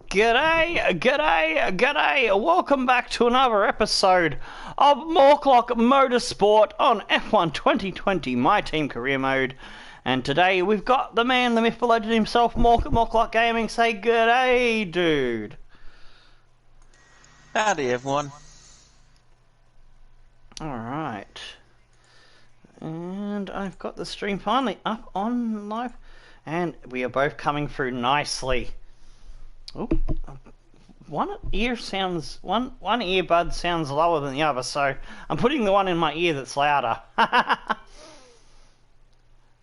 G'day, g'day, g'day. Welcome back to another episode of Morklock Motorsport on F1 2020, My Team Career Mode. And today we've got the man, the myth, the legend himself, Morklock Gaming. Say g'day, dude. Howdy, everyone. Alright. And I've got the stream finally up on live. And we are both coming through nicely. Oh, one earbud sounds lower than the other, so I'm putting the one in my ear that's louder.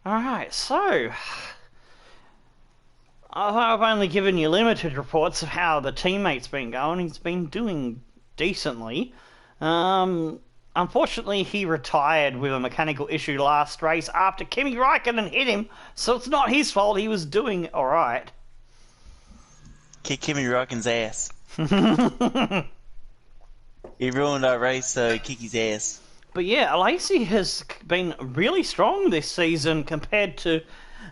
Alright, so I've only given you limited reports of how the teammate's been going. He's been doing decently. Unfortunately, he retired with a mechanical issue last race after Kimi Räikkönen hit him, so it's not his fault. He was doing alright. Kick Kimi Räikkönen's ass. He ruined our race, so kick his ass. But yeah, Lacey has been really strong this season compared to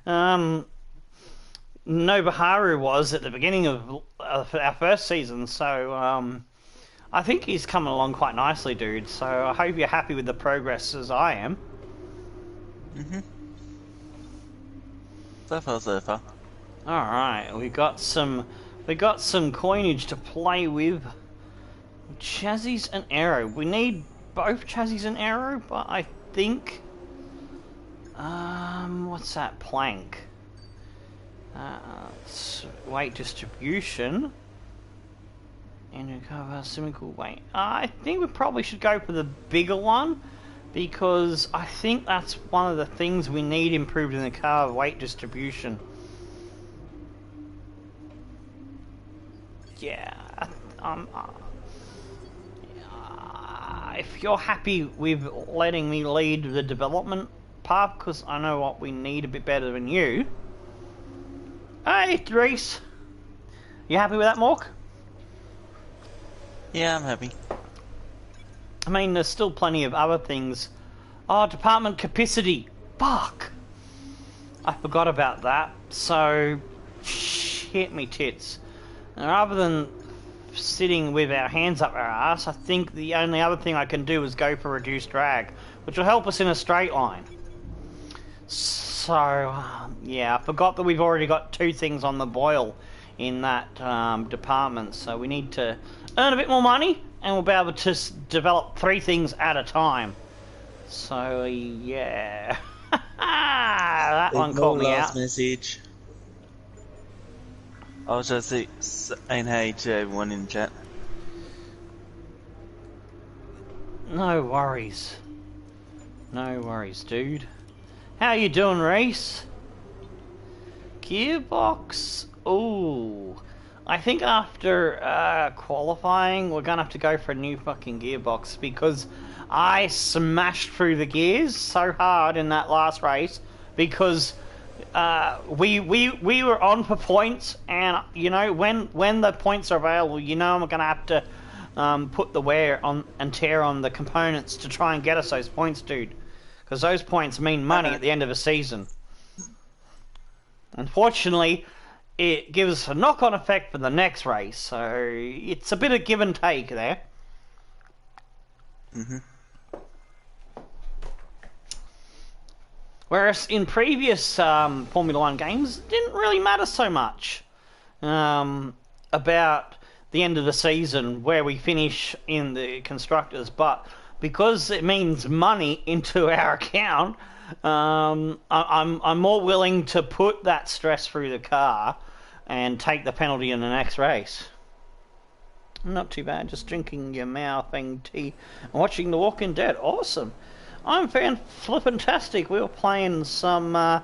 Nobuharu was at the beginning of our first season. So I think he's coming along quite nicely, dude. So I hope you're happy with the progress as I am. So far. Alright, we got some coinage to play with. Chassis and aero. We need both chassis and aero, but I think what's that plank? It's weight distribution. And cover symmetrical weight. I think we probably should go for the bigger one, because I think that's one of the things we need improved in the car, weight distribution. Yeah, if you're happy with letting me lead the development path, because I know what we need a bit better than you. Hey, Reese. You happy with that, Mork? Yeah, I'm happy. I mean, there's still plenty of other things. Oh, department capacity. Fuck. I forgot about that. So, shit me tits. And rather than sitting with our hands up our ass, I think the only other thing I can do is go for reduced drag, which will help us in a straight line. So, yeah, I forgot that we've already got two things on the boil in that department, so we need to earn a bit more money, and we'll be able to develop three things at a time. So, yeah. That one caught me out. Message. I was just saying hey to everyone in chat. No worries. No worries, dude. How you doing, Reese? Gearbox? Ooh. I think after qualifying, we're gonna have to go for a new fucking gearbox, because I smashed through the gears so hard in that last race, because we were on for points, and you know, when the points are available, you know, I'm gonna have to put the wear on and tear on the components to try and get us those points, dude, because those points mean money at the end of a season. Unfortunately, it gives us a knock-on effect for the next race, so it's a bit of give and take there. Whereas in previous Formula 1 games, it didn't really matter so much about the end of the season, where we finish in the constructors, but because it means money into our account, I'm more willing to put that stress through the car and take the penalty in the next race. Not too bad, just drinking your mouthing tea and watching The Walking Dead. Awesome. I'm fan-flippantastic. We were playing some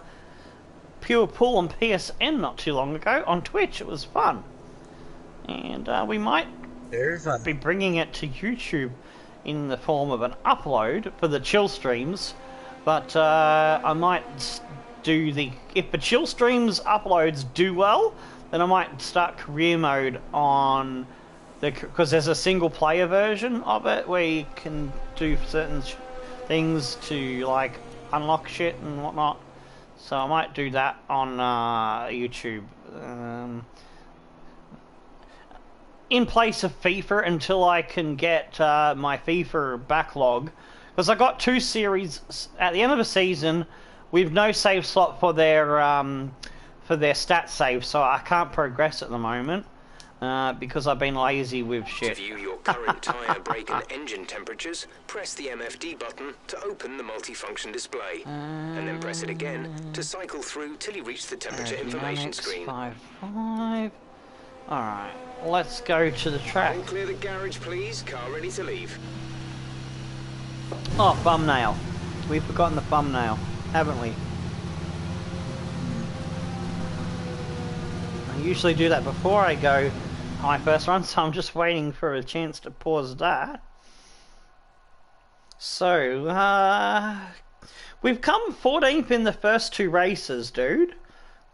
Pure Pool on PSN not too long ago on Twitch. It was fun. And we might be bringing it to YouTube in the form of an upload for the chill streams. But I might do if the chill streams uploads do well, then I might start career mode on because there's a single player version of it where you can do certain things to like unlock shit and whatnot. So I might do that on YouTube. in place of FIFA until I can get my FIFA backlog, because I got 2 series at the end of the season with no save slot for their stat save, so I can't progress at the moment because I've been lazy with shit. To view your current tyre, brake and engine temperatures, press the MFD button to open the multifunction display, and then press it again to cycle through till you reach the temperature information screen. 55. Alright, let's go to the track. All clear the garage, please. Car ready to leave. Oh, thumbnail. We've forgotten the thumbnail, haven't we? I usually do that before I go my first run, so I'm just waiting for a chance to pause that. So, we've come 14th in the first 2 races, dude.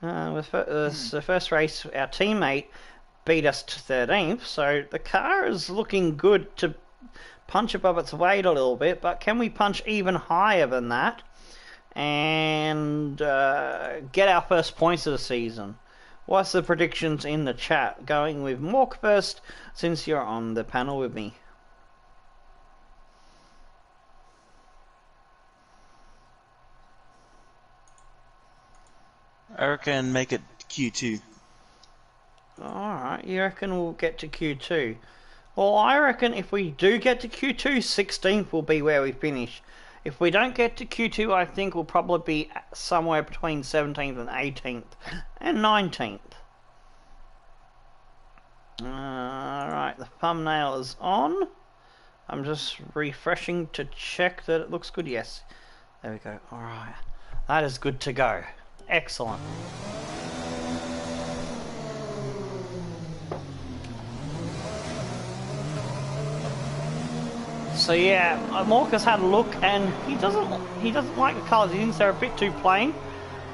The first race, our teammate beat us to 13th, so the car is looking good to punch above its weight a little bit, but can we punch even higher than that and get our first points of the season? What's the predictions in the chat? Going with Mork first, since you're on the panel with me. I reckon make it Q2. Alright, you reckon we'll get to Q2? Well, I reckon if we do get to Q2, 16th will be where we finish. If we don't get to Q2, I think we'll probably be somewhere between 17th and 18th and 19th. Alright, the thumbnail is on. I'm just refreshing to check that it looks good. Yes, there we go. Alright, that is good to go. Excellent. So yeah, Morka's had a look, and he doesn't like the colours. He thinks they're a bit too plain,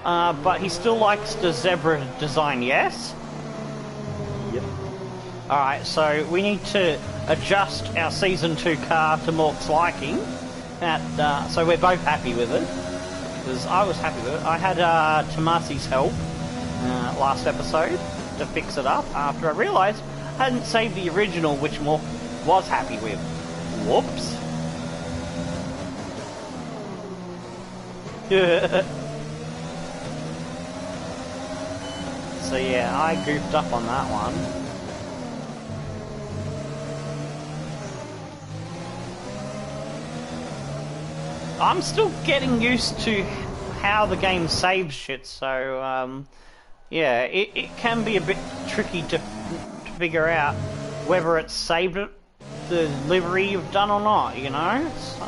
but he still likes the zebra design. Yes. Yep. All right, so we need to adjust our season 2 car to Mork's liking. So we're both happy with it, because I was happy with it. I had Tomasi's help last episode to fix it up after I realised I hadn't saved the original, which Mork was happy with. Whoops. So yeah, I goofed up on that one. I'm still getting used to how the game saves shit, so yeah, it can be a bit tricky to figure out whether it's saved it the livery you've done or not, you know? So,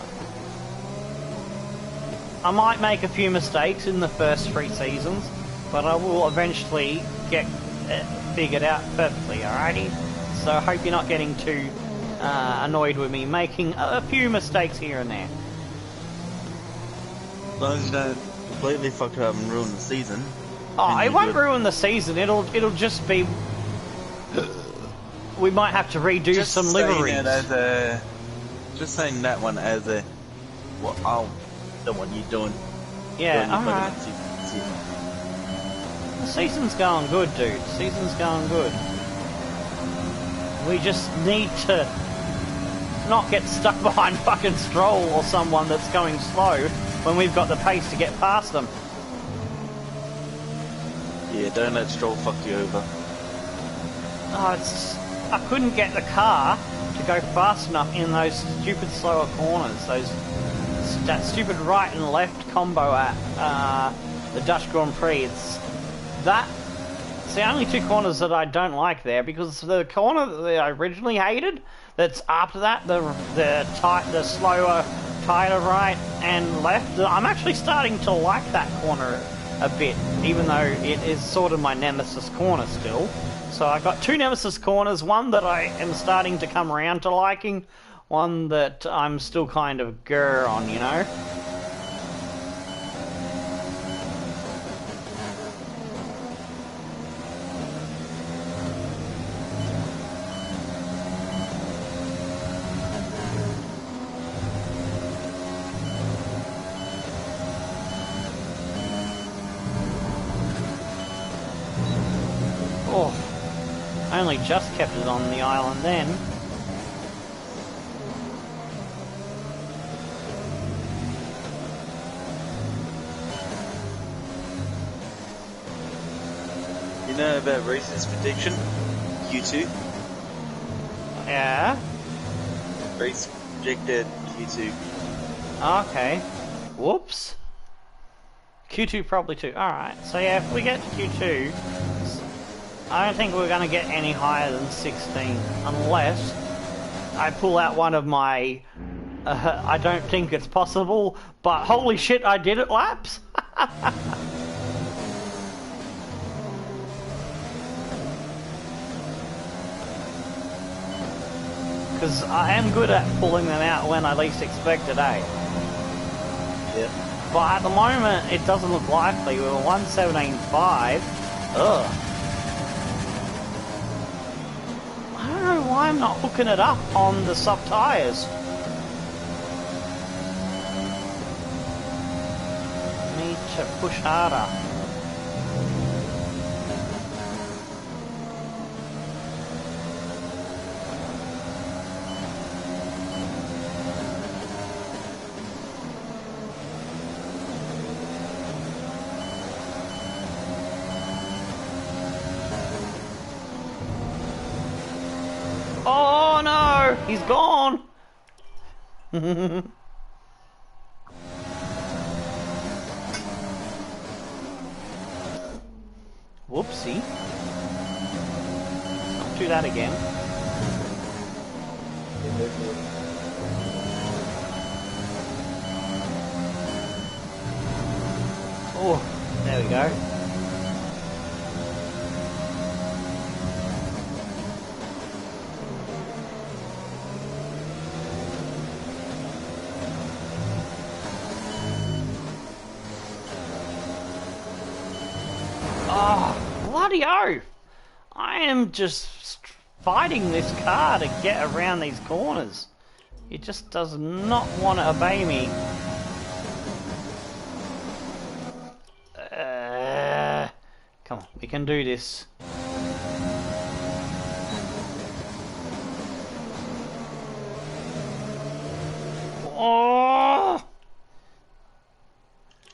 I might make a few mistakes in the first 3 seasons, but I will eventually get it figured out perfectly, alrighty? So I hope you're not getting too annoyed with me making a few mistakes here and there. As long as you don't completely fuck up and ruin the season. Oh, it won't ruin the season, it'll just be... We might have to redo just some liveries. Just saying that one as a... Well, I'll... The one you're doing. Yeah, alright. The season's going good, dude. The season's going good. We just need to not get stuck behind fucking Stroll or someone that's going slow when we've got the pace to get past them. Yeah, don't let Stroll fuck you over. Oh, I couldn't get the car to go fast enough in those stupid slower corners. That stupid right and left combo at the Dutch Grand Prix. It's the only 2 corners that I don't like there, because the corner that I originally hated, that's after that, the slower, tighter right and left, I'm actually starting to like that corner a bit, even though it is sort of my nemesis corner still. So I got 2 nemesis corners, one that I am starting to come around to liking, one that I'm still kind of grr on, you know? Only just kept it on the island then. You know about Reese's prediction? Q2? Yeah. Reese projected Q2. Okay. Whoops. Q2 probably too. Alright, so yeah, if we get to Q2, I don't think we're going to get any higher than 16, unless I pull out one of my... I don't think it's possible, but holy shit, I did it laps! Because I am good at pulling them out when I least expect it, eh? Yeah. But at the moment, it doesn't look likely. We were 117.5. Ugh. I don't know why I'm not hooking it up on the soft tyres. Need to push harder. Oh no, he's gone. Whoopsie. Don't do that again. Oh, there we go. Oh, bloody oath! I am just fighting this car to get around these corners. It just does not want to obey me. Come on, we can do this. Oh!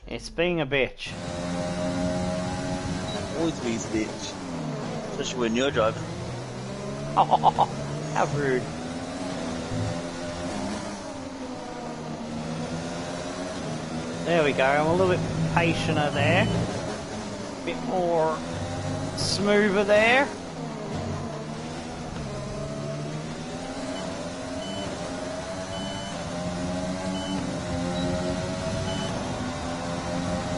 It's being a bitch. Always be a bitch. Especially when you're driving. Oh, how rude. There we go, I'm a little bit patienter there. A bit more smoother there.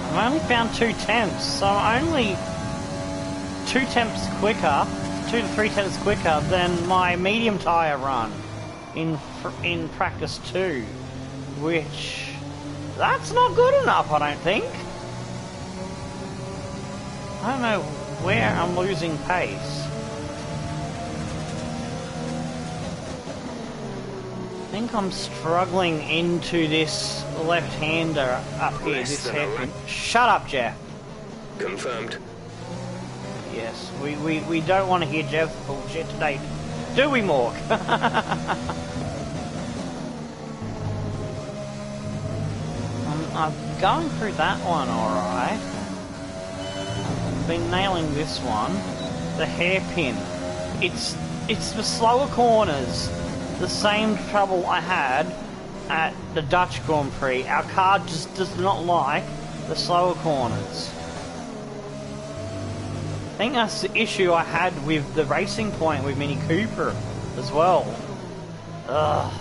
I've only found 2 temps, so I'm only 2 temps quicker, 2 to 3 temps quicker than my medium tyre run in practice 2, which that's not good enough, I don't think. I don't know where I'm losing pace. I think I'm struggling into this left-hander up here, this hairpin. Shut up, Jeff. Confirmed. Yes, we don't want to hear Jeff's bullshit today, do we, Mork? I'm going through that one alright. I've been nailing this one. The hairpin. It's the slower corners. The same trouble I had at the Dutch Grand Prix. Our car just does not like the slower corners. I think that's the issue I had with the Racing Point with Mini Cooper as well. Ugh.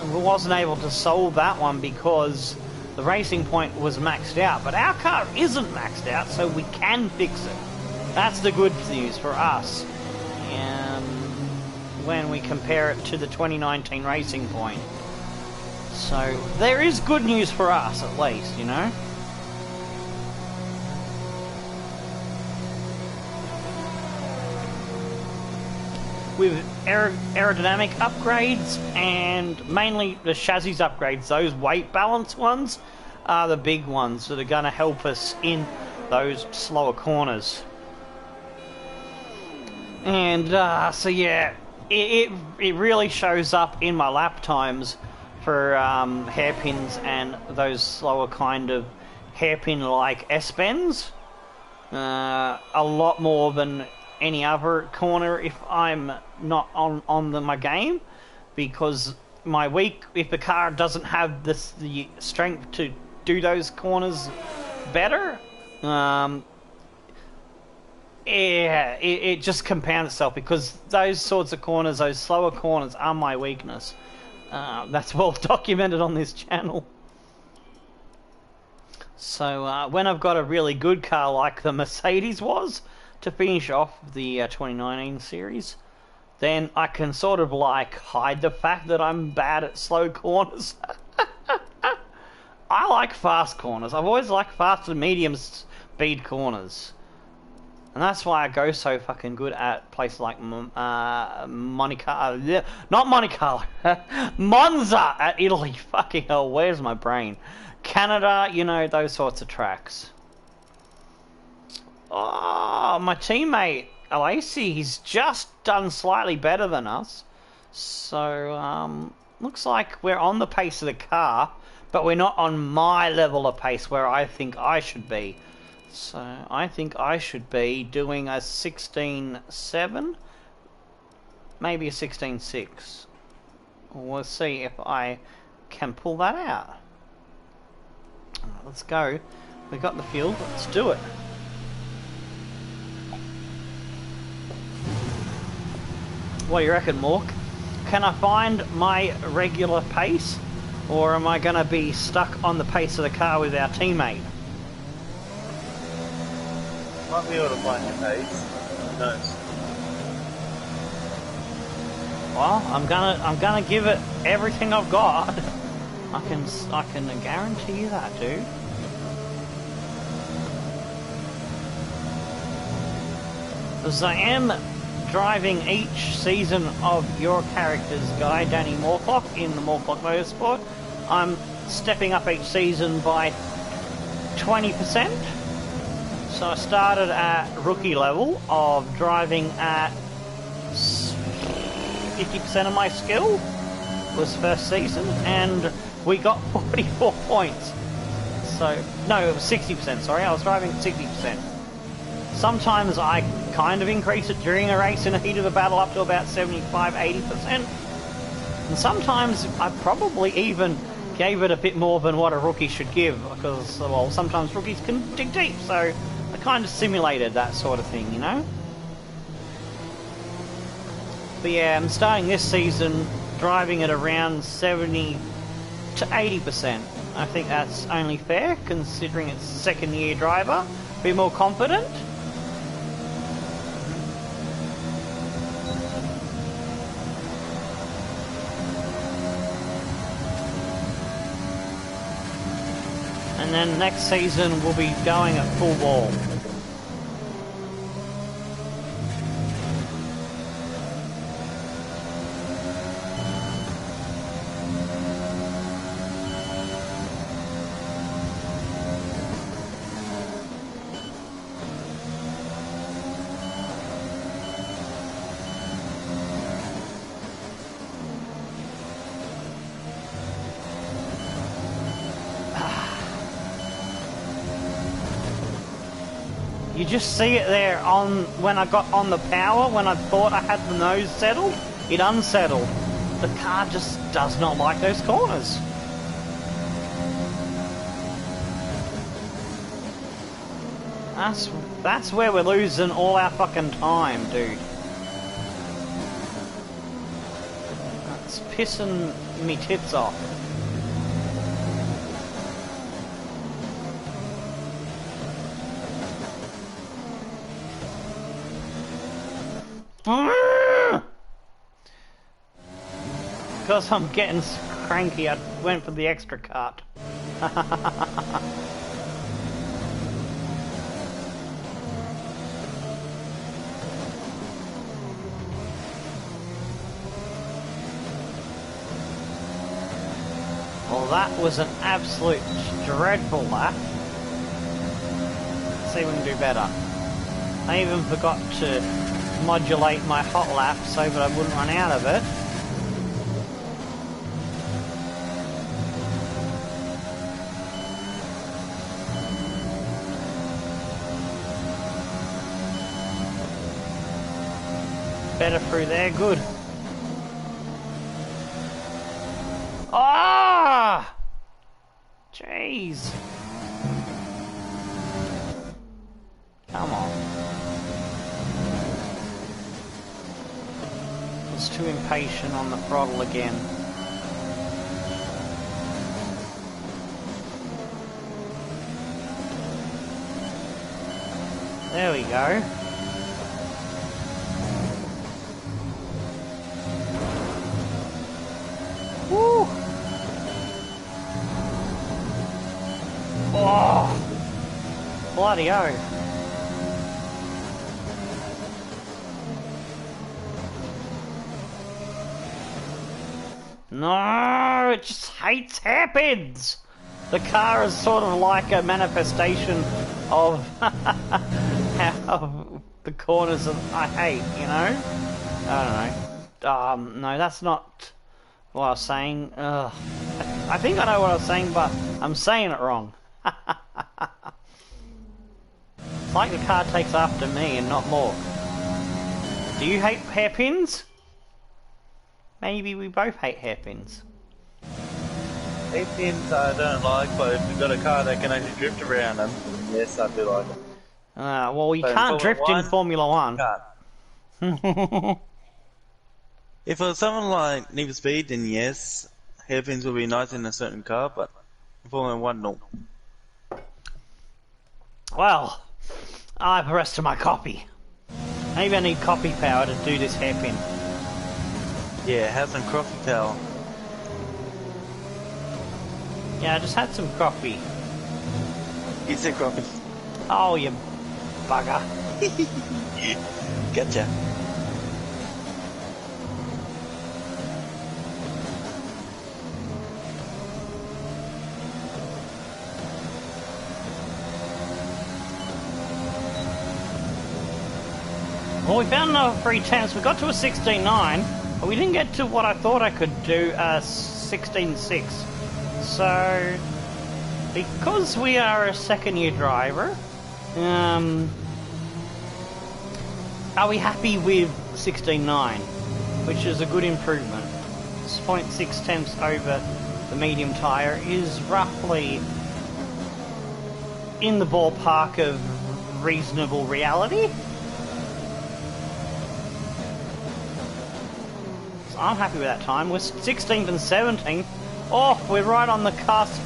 I wasn't able to solve that one because the Racing Point was maxed out, but our car isn't maxed out, so we can fix it. That's the good news for us. And when we compare it to the 2019 Racing Point. So there is good news for us, at least, you know? With aerodynamic upgrades and mainly the chassis upgrades, those weight balance ones are the big ones that are going to help us in those slower corners. And so yeah, it really shows up in my lap times for hairpins and those slower kind of hairpin-like S-bends. A lot more than any other corner if I'm not on my game, because if the car doesn't have the strength to do those corners better, it just compounds itself, because those sorts of corners, those slower corners, are my weakness. That's well documented on this channel. So when I've got a really good car like the Mercedes was to finish off the 2019 series, then I can sort of like hide the fact that I'm bad at slow corners. I like fast corners. I've always liked fast and medium speed corners. And that's why I go so fucking good at places like Monte Carlo. Not Monte Carlo. Monza at Italy. Fucking hell, where's my brain? Canada, you know, those sorts of tracks. Oh, my teammate, Alesi, he's just done slightly better than us. So, looks like we're on the pace of the car, but we're not on my level of pace where I think I should be. So, I think I should be doing a 16.7, maybe a 16.6. We'll see if I can pull that out. Alright, let's go. We got the fuel, let's do it. What do you reckon, Mork? Can I find my regular pace, or am I going to be stuck on the pace of the car with our teammate? Might be able to find your pace. Nice. Well, I'm gonna give it everything I've got. I can guarantee you that, dude. Because I am driving each season of your character's guy, Danny Morklock, in the Morklock Motorsport. I'm stepping up each season by 20%. So I started at rookie level of driving at 50% of my skill was first season, and we got 44 points. So, no, it was 60%, sorry, I was driving 60%. Sometimes I kind of increase it during a race in the heat of the battle up to about 75-80%. And sometimes I probably even gave it a bit more than what a rookie should give, because, well, sometimes rookies can dig deep, so I kind of simulated that sort of thing, you know? But yeah, I'm starting this season driving at around 70 to 80%. I think that's only fair, considering it's second year driver. Be more confident. And then next season we'll be going at full ball. You just see it there on when I got on the power, when I thought I had the nose settled, it unsettled. The car just does not like those corners. That's where we're losing all our fucking time, dude. That's pissing me tits off. Because I'm getting cranky, I went for the extra cut. Well, that was an absolute dreadful lap. Let's see if we can do better. I even forgot to modulate my hot lap so that I wouldn't run out of it. Better through there, good. Ah! Jeez. Come on. I was too impatient on the throttle again. There we go. Woo! Oh! Bloody oh! No! It just hates hairpins! The car is sort of like a manifestation of how the corners that I hate, you know? I don't know. No, that's not what I was saying. I think I know what I was saying, but I'm saying it wrong. It's like the car takes after me and not more. Do you hate hairpins? Maybe we both hate hairpins. Hairpins I don't like, but if you've got a car that can actually drift around them, yes, I do like them. Well, you But can't drift in Formula 1. Can't. If it was something like Need for Speed, then yes, hairpins would be nice in a certain car, but in Formula 1, no. Well, I have the rest of my copy. Maybe I need copy power to do this hairpin. Yeah, have some coffee power. Yeah, I just had some coffee. You said coffee. Oh, you bugger. Gotcha. Well, we found another 310s. We got to a 16.9, but we didn't get to what I thought I could do, a 16.6. So, because we are a second-year driver, are we happy with 16.9, which is a good improvement. 0.6 tenths over the medium tyre is roughly in the ballpark of reasonable reality. So I'm happy with that time. We're 16th and 17th. Oh, we're right on the cusp.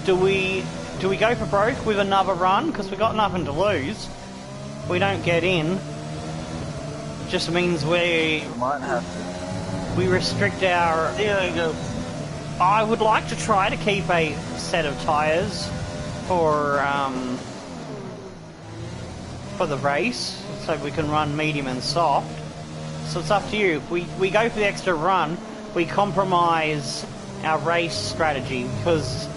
Do we go for broke with another run? Because we've got nothing to lose. If we don't get in, it just means we Might have to. we restrict our... There you go. I would like to try to keep a set of tyres for the race, so we can run medium and soft. So it's up to you. If we go for the extra run, we compromise our race strategy, because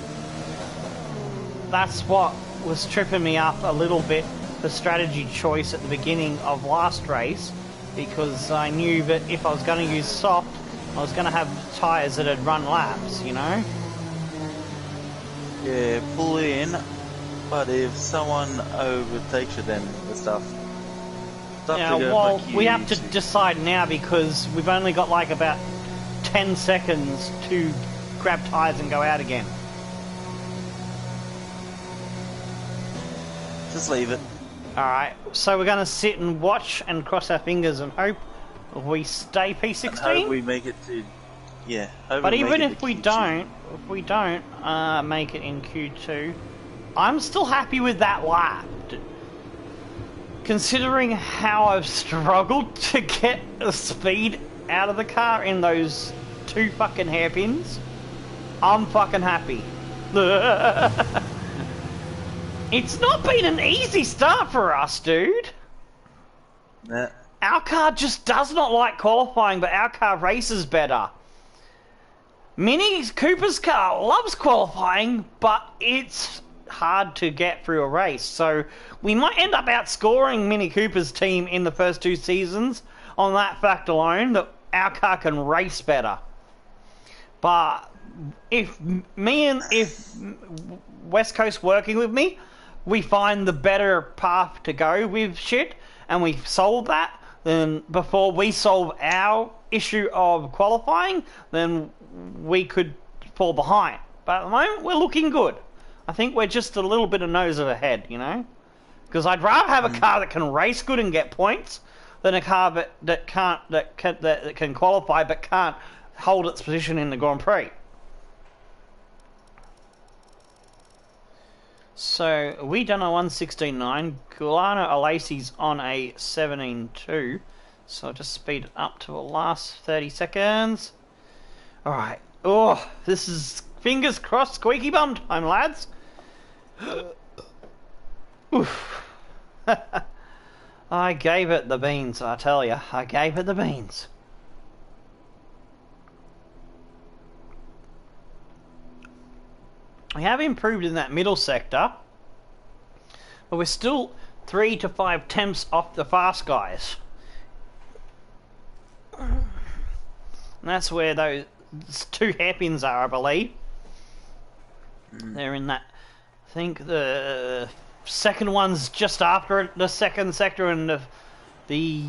that's what was tripping me up a little bit, the strategy choice at the beginning of last race, because I knew that if I was going to use soft, I was going to have tyres that had run laps, you know? Yeah, pull in, but if someone overtakes you, then the stuff. Yeah, well, we have to decide now, because we've only got like about 10 seconds to grab tyres and go out again. Just leave it. Alright, so we're going to sit and watch and cross our fingers and hope we stay P16. And hope we make it to, yeah. But even if we don't, make it in Q2, I'm still happy with that lap. Considering how I've struggled to get the speed out of the car in those two fucking hairpins, I'm fucking happy. It's not been an easy start for us, dude. Nah. Our car just does not like qualifying, but our car races better. Mini Cooper's car loves qualifying, but it's hard to get through a race. So we might end up outscoring Mini Cooper's team in the first 2 seasons on that fact alone, that our car can race better. But if West Coast working with me, we find the better path to go with shit, and we solve that, then before we solve our issue of qualifying, then we could fall behind. But at the moment, we're looking good. I think we're just a little bit of nose ahead, you know? Because I'd rather have a car that can race good and get points than a car that can qualify but can't hold its position in the Grand Prix. So we done a 1:16.9. Gulano Alacy's on a 17.2. So I'll just speed it up to the last 30 seconds. Alright. Oh, this is fingers crossed squeaky bum time, lads. Oof. I gave it the beans, I tell you. I gave it the beans. We have improved in that middle sector, but we're still 3 to 5 tenths off the fast guys. And that's where those 2 hairpins are, I believe. They're in that. I think the second one's just after the second sector, and the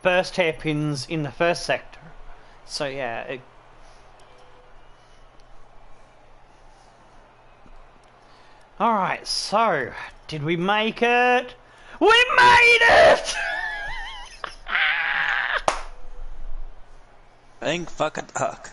first hairpin's in the first sector. So yeah. Alright, so did we make it? We made it! Thank fucking fuck.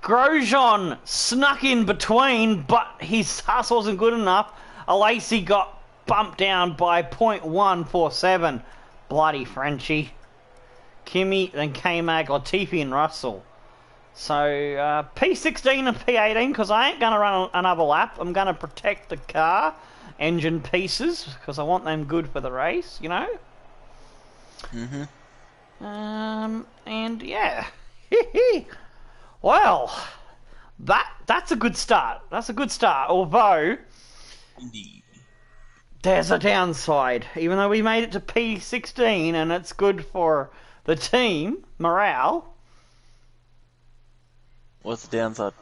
Grosjean snuck in between, but his hustle wasn't good enough. Alacy got bumped down by 0.147. Bloody Frenchie. Kimi, then K-Mag, Latifi and Russell. So, P16 and P18, because I ain't going to run another lap. I'm going to protect the car, engine pieces, because I want them good for the race, you know? And yeah. Well, that's a good start. That's a good start, although Indeed. There's a downside. Even though we made it to P16 and it's good for the team, morale. What's the downside?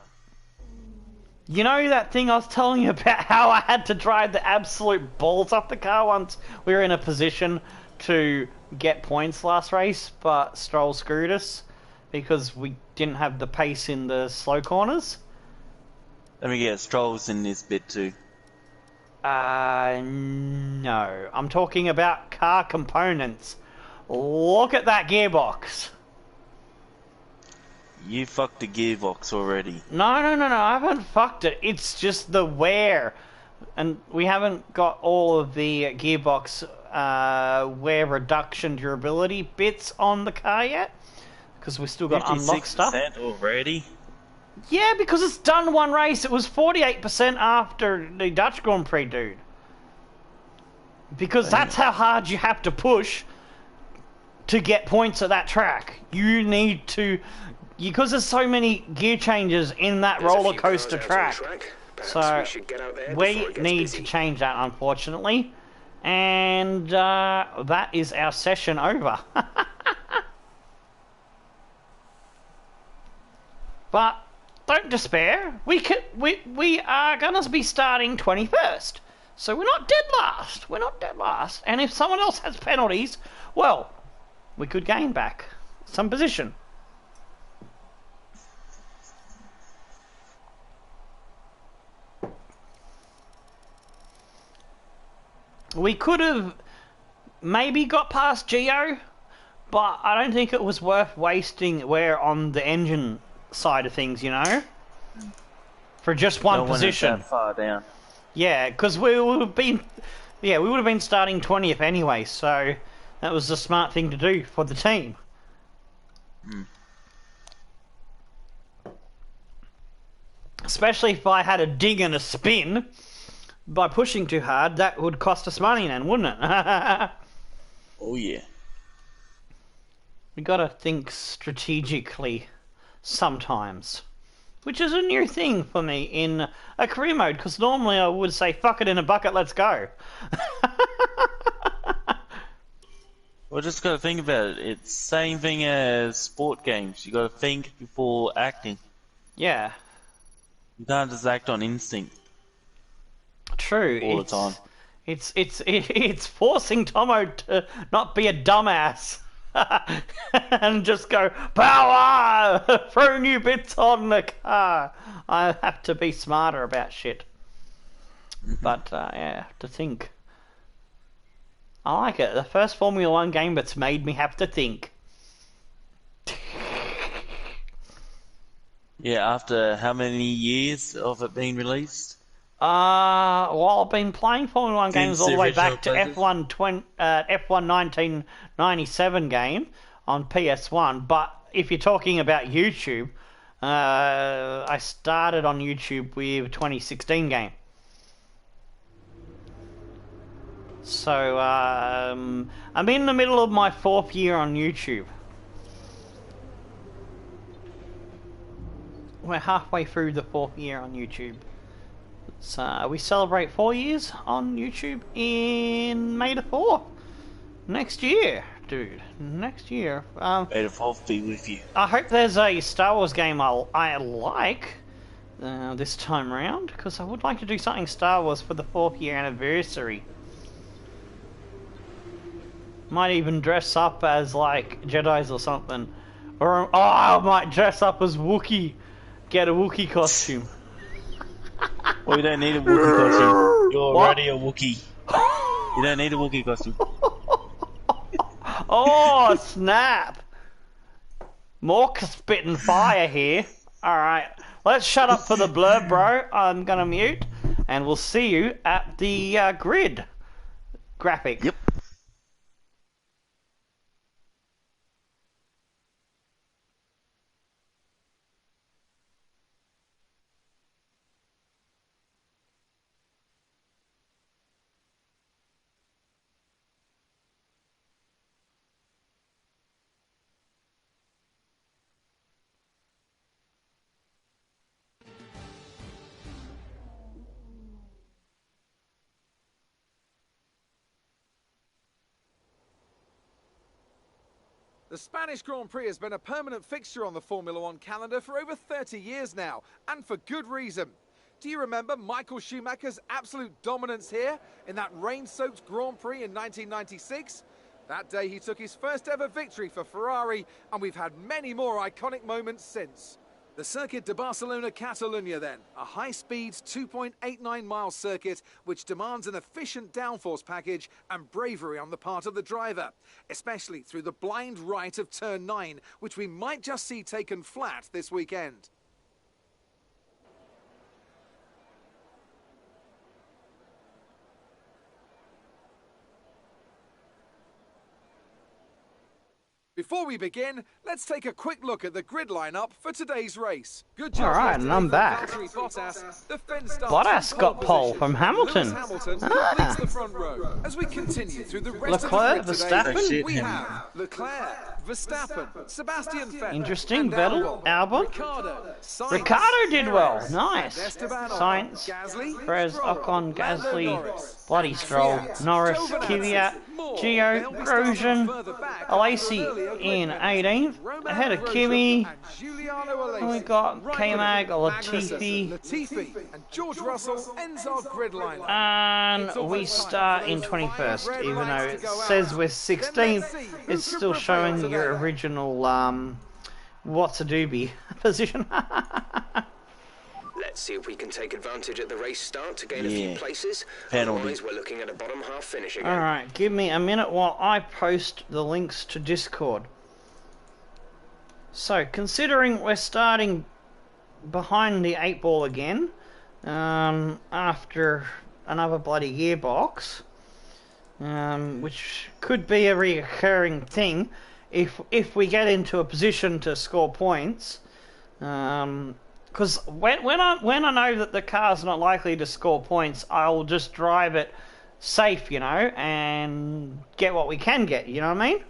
You know that thing I was telling you about how I had to drive the absolute balls off the car once we were in a position to get points last race, but Stroll screwed us because we didn't have the pace in the slow corners? Let me get Stroll's in this bit too. No. I'm talking about car components. Look at that gearbox. You fucked the gearbox already. No, I haven't fucked it. It's just the wear. And we haven't got all of the gearbox wear reduction durability bits on the car yet. Because we've still got unlocked stuff. 56% already? Yeah, because it's done one race. It was 48% after the Dutch Grand Prix, dude. Because that's how hard you have to push to get points at that track. You need to... Because there's so many gear changes in that roller coaster track. So we need to change that, unfortunately. And that is our session over. But don't despair. We are gonna be starting 21st. So we're not dead last. We're not dead last. And if someone else has penalties, well, we could gain back some position. We could have maybe got past Geo, but I don't think it was worth wasting wear on the engine side of things, you know? For just one position. That far down. Yeah, because we would have been starting 20th anyway, so that was the smart thing to do for the team. Especially if I had a dig and a spin. By pushing too hard, that would cost us money then, wouldn't it? Oh yeah. We gotta think strategically sometimes. which is a new thing for me in a career mode, because normally I would say, fuck it in a bucket, let's go. Well, just got to think about it. It's same thing as sport games. You got to think before acting. Yeah. You can't just act on instinct. True. All the time. It's forcing Tomo to not be a dumbass and just go power, throw new bits on the car. I have to be smarter about shit. But yeah, to think. I like it. The first Formula 1 game that's made me have to think. Yeah, after how many years of it being released? Well, I've been playing Formula 1 games all the way back to places? F1 1997 game on PS1. But if you're talking about YouTube, I started on YouTube with a 2016 game. So I'm in the middle of my 4th year on YouTube. We're halfway through the 4th year on YouTube. So we celebrate 4 years on YouTube in May the 4th. Next year, dude. Next year. May the 4th be with you. I hope there's a Star Wars game I like this time round, because I would like to do something Star Wars for the 4th year anniversary. Might even dress up as like Jedis or something. Or I might dress up as Wookiee. Get a Wookiee costume. Well, you don't need a Wookiee costume. You're already a Wookiee. You don't need a Wookiee costume. Oh, snap! Mork spitting fire here. Alright, let's shut up for the blurb, bro. I'm gonna mute, and we'll see you at the grid graphic. Yep. The Spanish Grand Prix has been a permanent fixture on the Formula One calendar for over 30 years now, and for good reason. Do you remember Michael Schumacher's absolute dominance here in that rain-soaked Grand Prix in 1996? That day he took his first ever victory for Ferrari, and we've had many more iconic moments since. The Circuit de Barcelona Catalunya then, a high-speed 2.89-mile circuit which demands an efficient downforce package and bravery on the part of the driver, especially through the blind right of turn 9, which we might just see taken flat this weekend. Before we begin, let's take a quick look at the grid lineup for today's race. Good job. Alright, and I'm back. Bottas got pole from Hamilton. Completes the front row. As we continue through the rest Leclerc, of the grid Verstappen? today, we have Leclerc, Verstappen, Sebastian Vettel, Interesting. and Vettel, Albon. Ricardo, Sainz, Ricardo did well. Perez, Nice. Esteban Ocon, Sainz, Gasly, Perez, Stroll, Ocon, Lando Gasly, Norris, bloody Stroll, Fiat, Norris, Giovinazzi, Kvyat, Moore, Gio, they'll be starting Grosjean, further back, Alesi earlier in grid 18th, Romain ahead of Grosjean Kimi. and Giuliano And we Alesi. got Right K-Mag, middle, Latifi. Latifi and George Russell ends our grid lineup. And we start in 21st, even though it says we're 16th, it's still showing your original, what's a doobie position. Let's see if we can take advantage at the race start to gain a few places. Penalty. Otherwise, we're looking at a bottom half finish again. Alright, give me a minute while I post the links to Discord. So, considering we're starting behind the 8 ball again, after another bloody gearbox, which could be a recurring thing if we get into a position to score points. Because when I know that the car's not likely to score points, I'll just drive it safe, you know, and get what we can get. You know what I mean?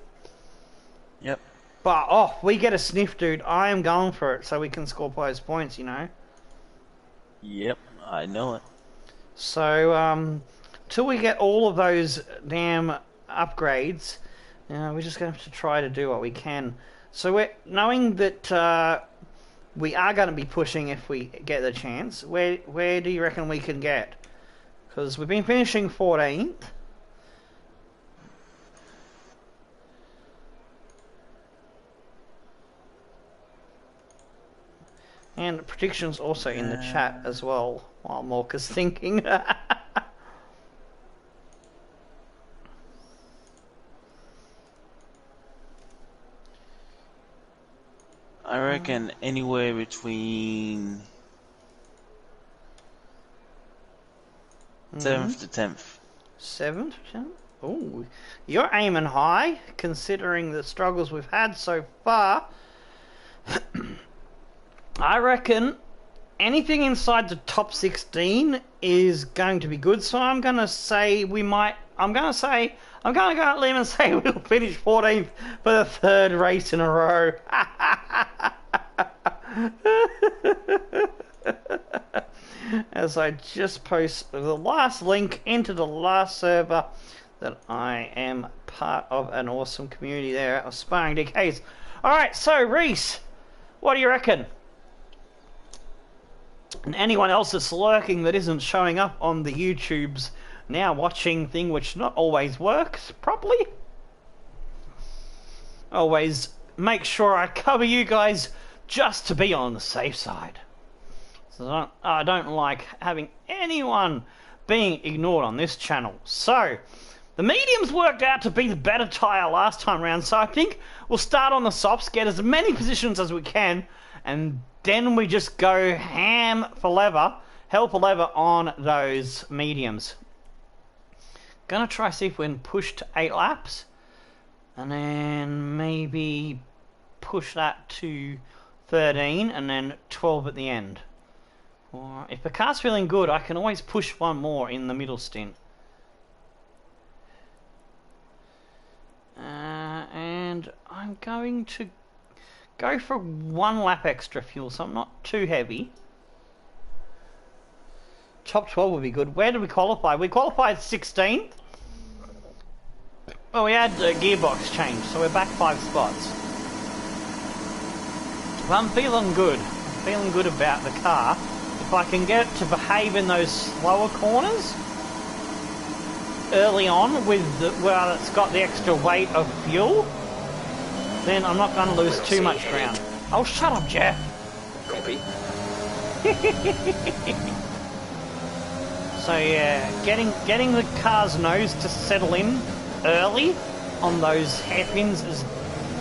Yep. But, oh, we get a sniff, dude. I am going for it so we can score those points, you know. Yep, I know it. So, till we get all of those damn upgrades, we're just going to have to try to do what we can. So, we're knowing that we are going to be pushing if we get the chance. Where do you reckon we can get? Because we've been finishing 14th. And predictions also in the chat as well, while Mork is thinking. I reckon anywhere between 7th to 10th. 7th? Oh, you're aiming high, considering the struggles we've had so far. I reckon anything inside the top 16 is going to be good. So I'm going to say we might. I'm going to go out limb and say we'll finish 14th for the 3rd race in a row. As I just post the last link into the last server that I am part of an awesome community there of Sparring DKs. Alright, so Reese, what do you reckon? And anyone else that's lurking that isn't showing up on the YouTube's now watching thing, which not always works properly. Always make sure I cover you guys just to be on the safe side. So I don't like having anyone being ignored on this channel. So, the mediums worked out to be the better tyre last time round, so I think we'll start on the softs, get as many positions as we can, and then we just go hell for leather on those mediums. Gonna try see if we can push to 8 laps, and then maybe push that to 13, and then 12 at the end. Or if the car's feeling good, I can always push one more in the middle stint. And I'm going to go for 1 lap extra fuel, so I'm not too heavy. Top 12 would be good. Where did we qualify? We qualified 16th. Well, we had the gearbox change, so we're back 5 spots. But I'm feeling good. I'm feeling good about the car. If I can get it to behave in those slower corners early on with where it's got the extra weight of fuel, then I'm not going to lose too much ground. Oh, shut up, Jeff. Copy. So yeah, getting the car's nose to settle in early on those hairpins is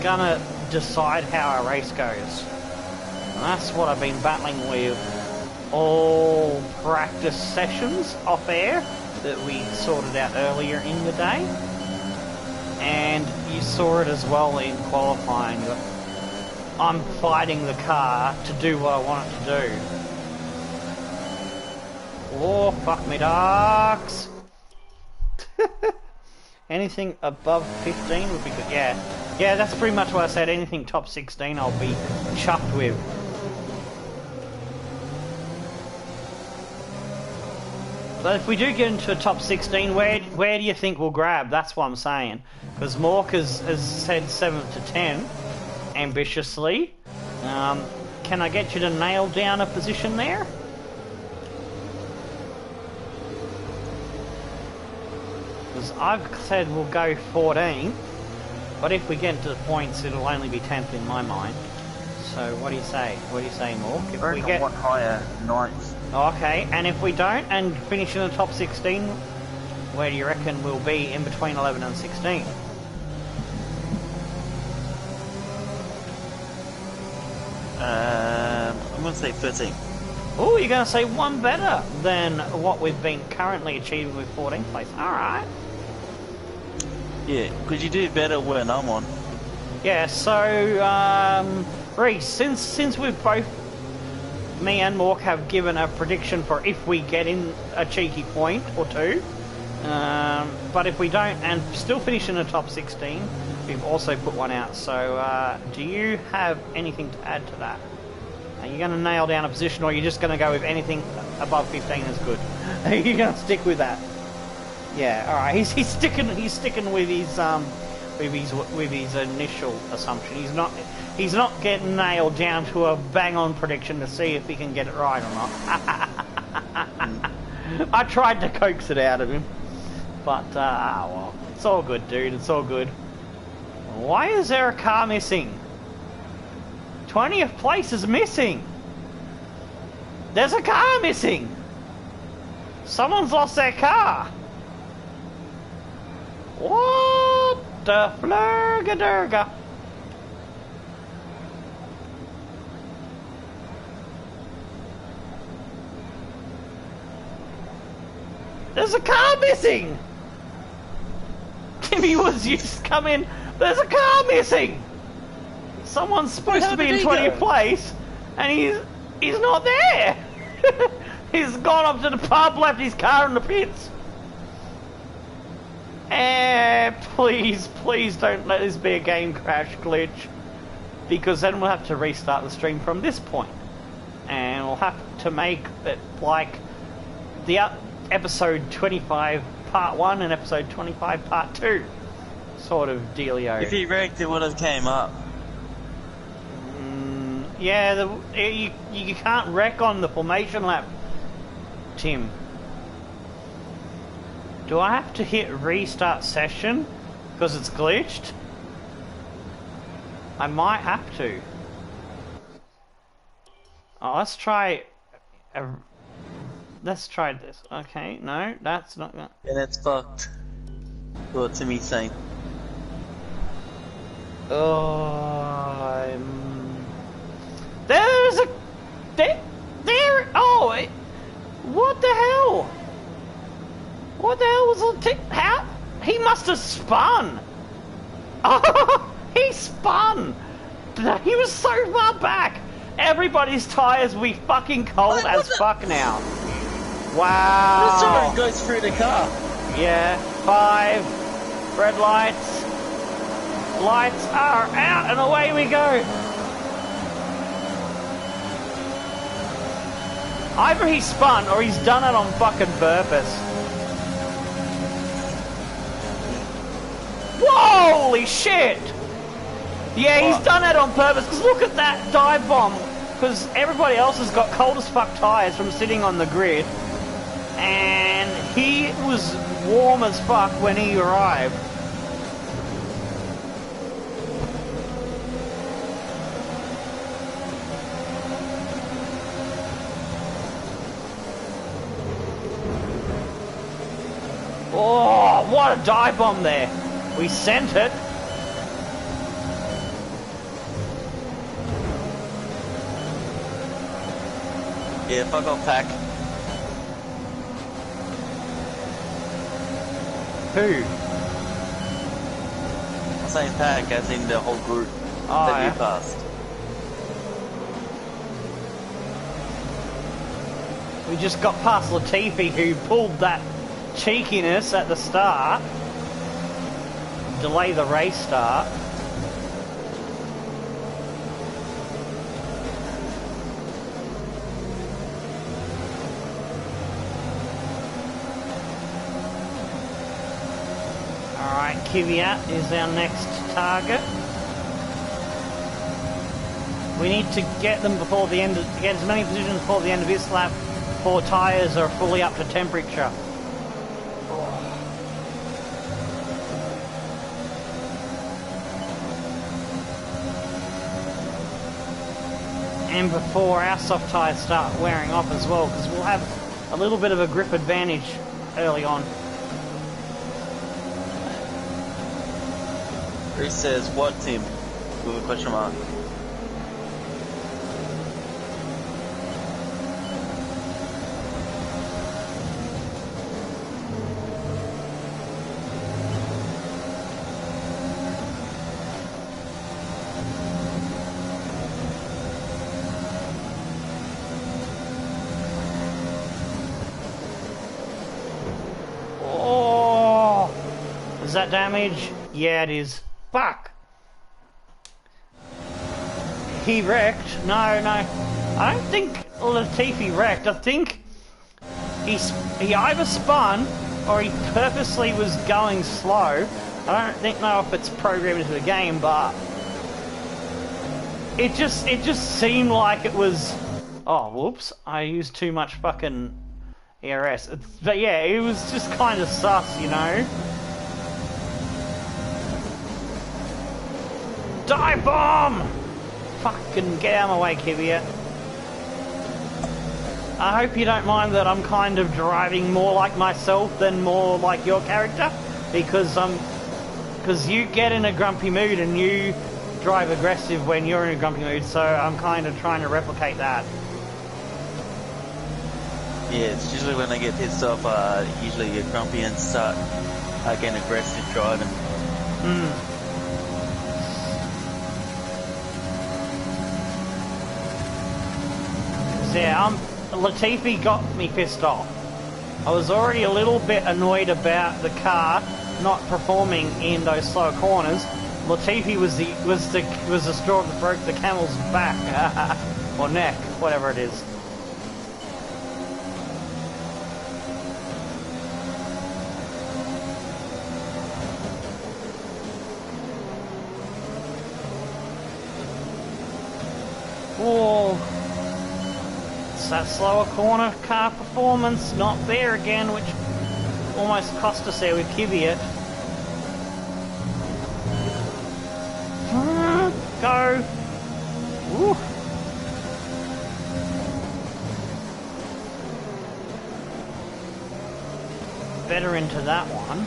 gonna decide how our race goes. And that's what I've been battling with all practice sessions off air that we sorted out earlier in the day. And you saw it as well in qualifying that I'm fighting the car to do what I want it to do. Oh, fuck me ducks. Anything above 15 would be good. Yeah, that's pretty much what I said. Anything top 16 I'll be chuffed with. But if we do get into a top 16, where do you think we'll grab? That's what I'm saying. Because Mork has said 7th to 10, ambitiously. Can I get you to nail down a position there? Because I've said we'll go 14th, but if we get into the points, it'll only be 10th in my mind. So what do you say? What do you say, Mork? If we get 1 higher, 9th. Okay, and if we don't and finish in the top 16, where do you reckon we'll be in between 11 and 16? I'm going to say 13. Oh, you're going to say 1 better than what we've been currently achieving with 14th place. Alright. Yeah, because you do better when I'm on. Yeah, so, Reese, since we've both, me and Mork, have given a prediction for if we get in a cheeky point or 2, but if we don't and still finish in the top 16, we've also put one out. So, do you have anything to add to that? Are you going to nail down a position, or are you just going to go with anything above 15 is good? Are you going to stick with that? Yeah. All right. He's sticking with his initial assumption. He's not getting nailed down to a bang-on prediction to see if he can get it right or not. I tried to coax it out of him, but well, it's all good, dude. It's all good. Why is there a car missing? 20th place is missing. There's a car missing. Someone's lost their car. What the flurgadurga? There's a car missing. Timmy was used to come in. There's a car missing. Someone's supposed to be in 20th place, and he's not there. He's gone up to the pub, left his car in the pits. Please don't let this be a game crash glitch, because then we'll have to restart the stream from this point, and we'll have to make it like the episode 25 part 1 and episode 25 part 2 sort of dealio. If he wrecked, it would have came up. Yeah, you can't wreck on the formation lap, Tim. Do I have to hit restart session because it's glitched? I might have to. Oh, let's try this. Okay, no, that's not gonna... And it's fucked. What Timmy's saying. Oh, there's a... There... Oh, what the hell? What the hell was the how? He must have spun. Oh, he spun. He was so far back. Everybody's tyres will be fucking cold as fuck now. Wow. Sorry, goes through the car. Yeah. 5. Red lights. Lights are out and away we go. Either he spun or he's done it on fucking purpose. Holy shit! Yeah, he's done that on purpose, because look at that dive bomb. Because everybody else has got cold as fuck tyres from sitting on the grid. And he was warm as fuck when he arrived. Oh, what a dive bomb there. We sent it. Yeah, fuck off, Pack. Who? I'm saying Pack, as in the whole group Oh, that yeah. you passed. We just got past Latifi, who pulled that cheekiness at the start. Delay the race start. Alright, Kvyat is our next target. We need to get them before the end of, get as many positions before the end of this lap before tyres are fully up to temperature. And before our soft tyres start wearing off as well, because we'll have a little bit of a grip advantage early on. Chris says, what team? With a question mark. Oh, is that damage? Yeah, it is. Fuck! He wrecked. No. I don't think Latifi wrecked. I think he either spun or he purposely was going slow. I don't know if it's programmed into the game, but it just seemed like it was. Oh, whoops! I used too much fucking ERS. But yeah, it was just kind of sus, you know. Dive bomb! Fucking get out of my way, Kvyat. I hope you don't mind that I'm kind of driving more like myself than more like your character, because you get in a grumpy mood and you drive aggressive when you're in a grumpy mood, so I'm kind of trying to replicate that. Yeah, it's usually when I get pissed off, usually get grumpy and start getting aggressive driving. Yeah, Latifi got me pissed off. I was already a little bit annoyed about the car not performing in those slow corners. Latifi was the straw that broke the camel's back or neck, whatever it is. Oh. That slower corner car performance not there again, which almost cost us there with Kvyat. Go! Woo. Better into that one.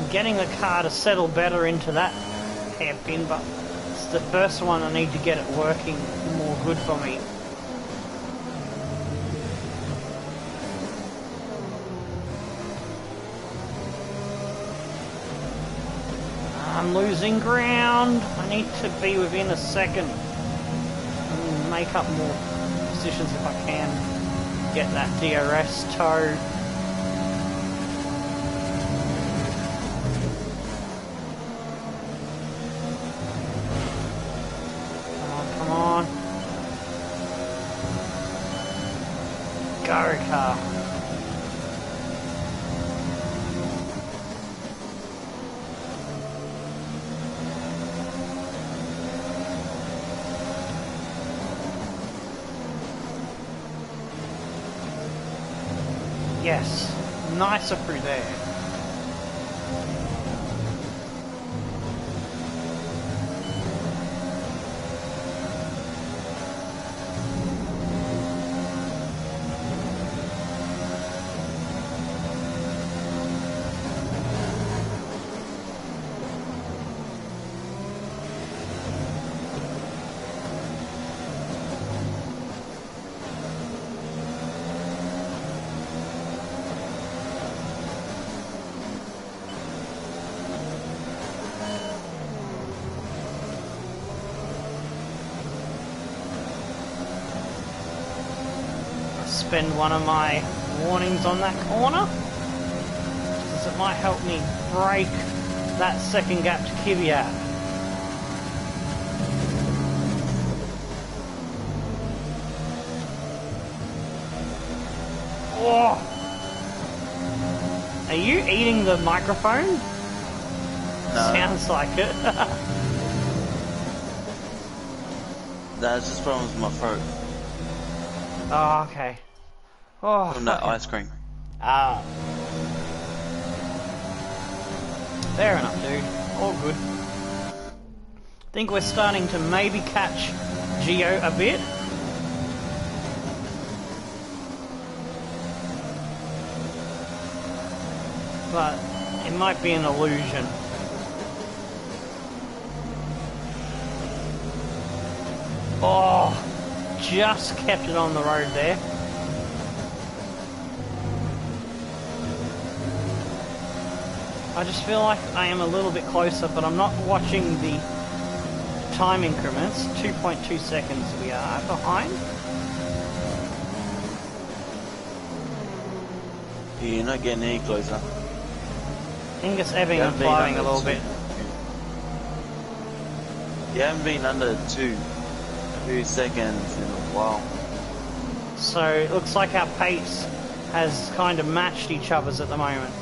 I'm getting the car to settle better into that hairpin, but it's the first one I need to get it working more good for me. I'm losing ground. I need to be within a second and make up more positions if I can get that DRS toe. Come on. Go, car. Yes, nicer through there. Spend one of my warnings on that corner, because it might help me break that second gap to Kvyat. Oh! Are you eating the microphone? No. Sounds like it. That's just problems with my throat. Oh, okay. Oh, From that ice cream. Ah. Fair enough, dude. All good. Think we're starting to maybe catch Geo a bit. But it might be an illusion. Oh, just kept it on the road there. I just feel like I am a little bit closer, but I'm not watching the time increments. 2.2 seconds we are behind. You're not getting any closer. I think it's ebbing and flowing a little bit. You haven't been under 2 seconds in a while. So it looks like our pace has kind of matched each other's at the moment.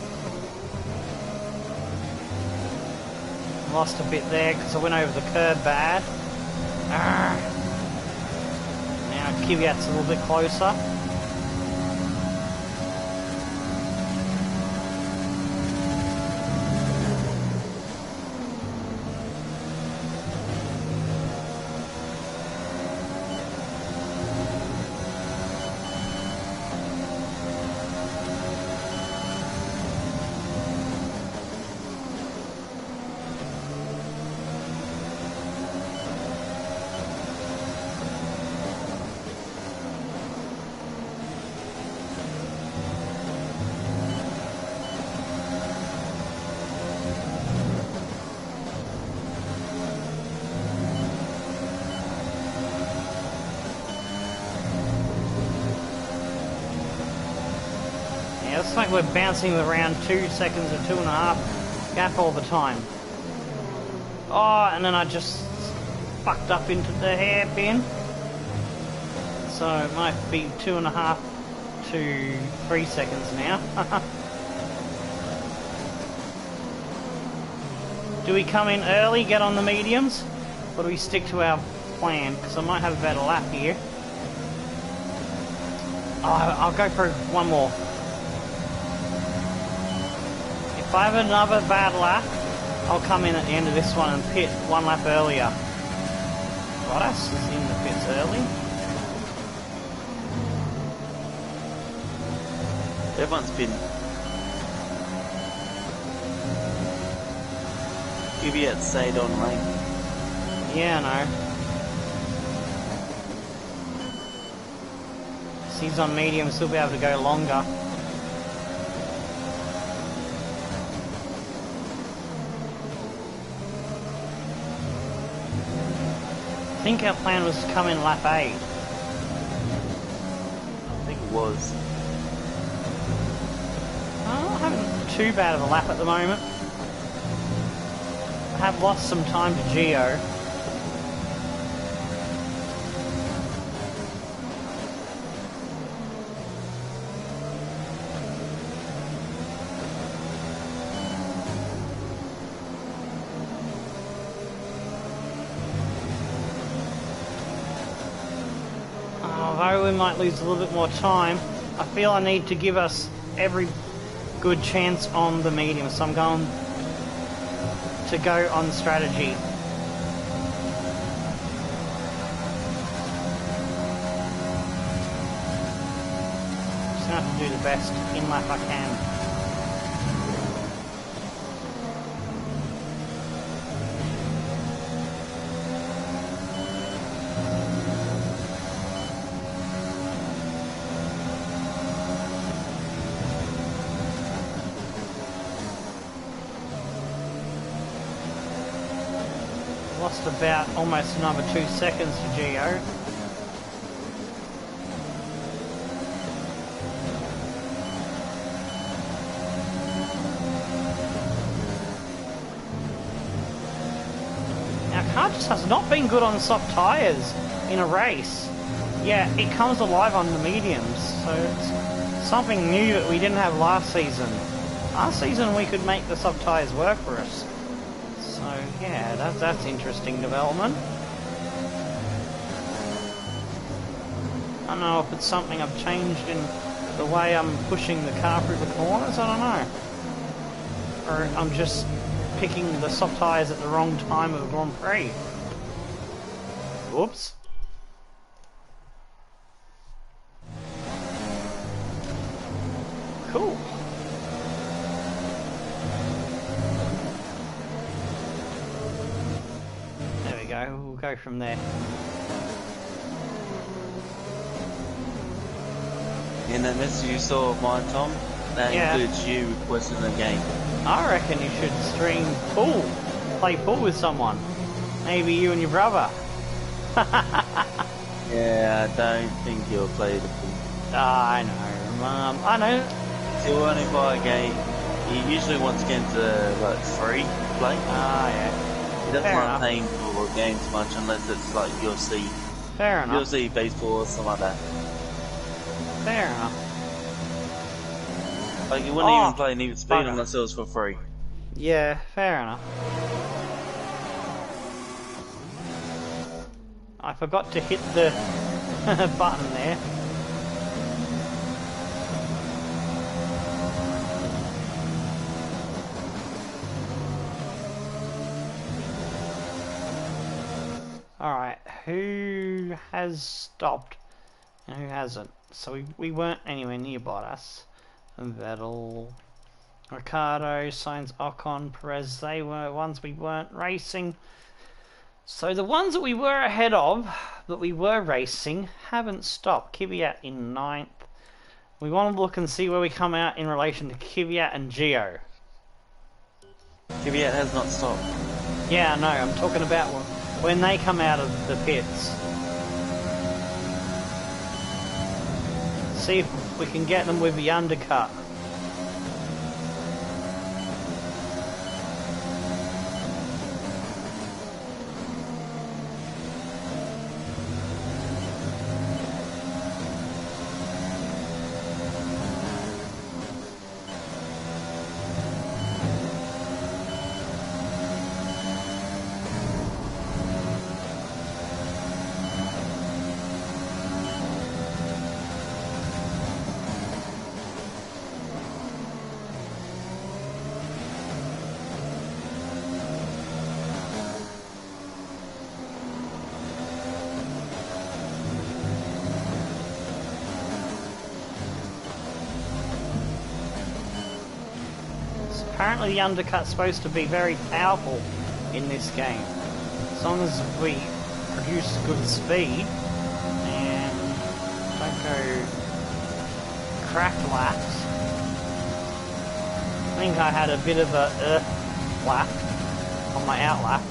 Lost a bit there because I went over the curb bad. Now Kvyat's a little bit closer. Yeah, looks like we're bouncing around 2 seconds or 2.5 gap all the time. Oh, and then I just fucked up into the hairpin. So it might be 2.5 to 3 seconds now. Do we come in early, get on the mediums? Or do we stick to our plan? Because I might have a better lap here. Oh, I'll go for one more. If I have another bad lap, I'll come in at the end of this one and pit 1 lap earlier. Bottas is in the pits early. Everyone's been. Kvyat stayed on lane. Yeah, I know. So he's on medium, so he'll be able to go longer. I think our plan was to come in lap 8. I think it was. I'm not having too bad of a lap at the moment. I have lost some time to Gio. Although we might lose a little bit more time, I feel I need to give us every good chance on the medium, so I'm going to go on strategy. Just going to have to do the best in lap I can. Lost about almost another 2 seconds to Gio. Our car just has not been good on soft tyres in a race. Yeah, it comes alive on the mediums, so it's something new that we didn't have last season. Last season we could make the soft tyres work for us. So yeah, that's interesting development. I don't know if it's something I've changed in the way I'm pushing the car through the corners, I don't know. Or I'm just picking the soft tyres at the wrong time of the Grand Prix. Whoops. Cool. We'll go from there. In that message you saw of mine, Tom, that includes you requesting a game. I reckon you should stream pool. Play pool with someone. Maybe you and your brother. Yeah, I don't think he'll play the pool. I know. I know. He'll only buy a game. He usually wants games that are like free to play. Ah, yeah. doesn't Fair like enough. playing for games much unless it's like UFC, Fair enough. UFC baseball or something like that. Fair enough. Like you wouldn't Oh, even play Need for Speed bugger. unless it was for free. Yeah, fair enough. I forgot to hit the button there. Alright, who has stopped and who hasn't? So we weren't anywhere near Bottas. Vettel, Ricardo, Sainz, Ocon, Perez, they were ones we weren't racing. So the ones that we were ahead of, that we were racing, haven't stopped. Kvyat in 9th. We want to look and see where we come out in relation to Kvyat and Gio. Kvyat has not stopped. Yeah, I know, I'm talking about when they come out of the pits. See if we can get them with the undercut. Apparently the undercut's supposed to be very powerful in this game. As long as we produce good speed and don't go crack laps. I think I had a bit of a lap on my out lap.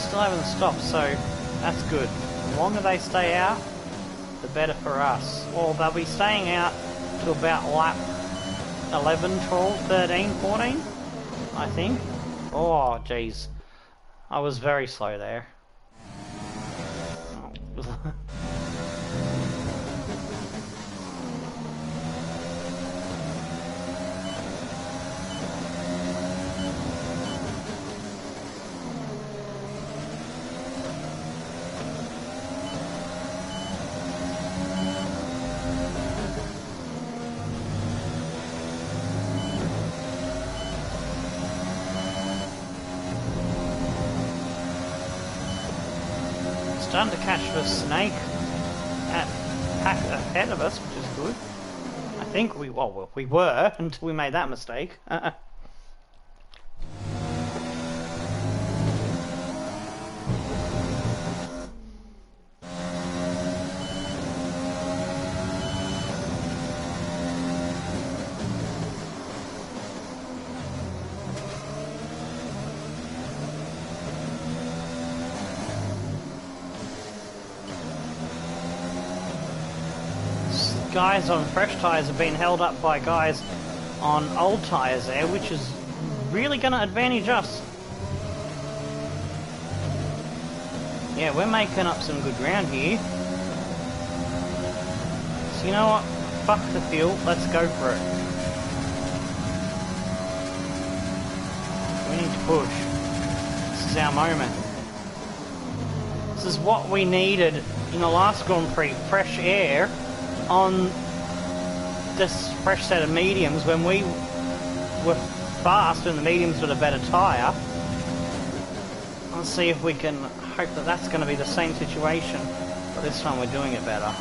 Still haven't stopped, so that's good. The longer they stay out, the better for us. Well, they'll be staying out to about lap 11, 12, 13, 14, I think. Oh, jeez. I was very slow there. Oh. Starting to catch the snake ahead of us, which is good. I think we were until we made that mistake. Guys on fresh tyres have been held up by guys on old tyres there, which is really going to advantage us. Yeah, we're making up some good ground here. So you know what? Fuck the fuel, let's go for it. We need to push. This is our moment. This is what we needed in the last Grand Prix, fresh air on this fresh set of mediums when we were fast and the mediums with a better tyre. Let's see if we can hope that that's going to be the same situation, but this time we're doing it better.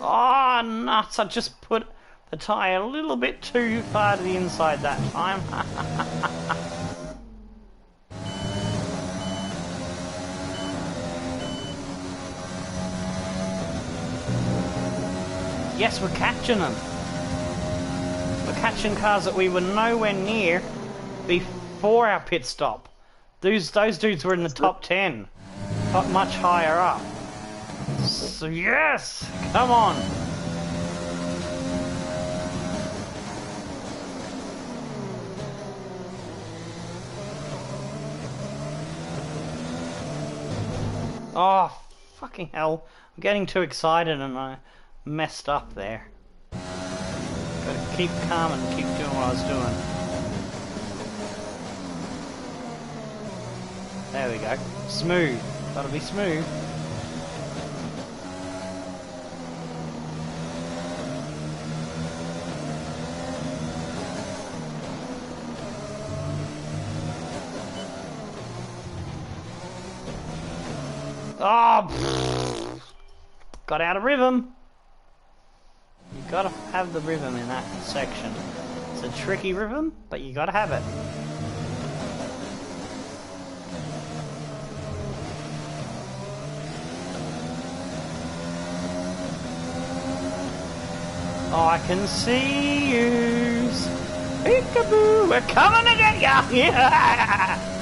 Oh, nuts! I just put the tyre a little bit too far to the inside that time. Yes, we're catching them. We're catching cars that we were nowhere near before our pit stop. Those dudes were in the top 10. Much higher up. So yes! Come on! Oh, fucking hell. I'm getting too excited and I messed up there. Gotta keep calm and keep doing what I was doing. There we go. Smooth. Gotta be smooth. Oh, got out of rhythm. You gotta have the rhythm in that section. It's a tricky rhythm, but you gotta have it. Oh, I can see you. Peekaboo, we're coming to get ya! Yeah!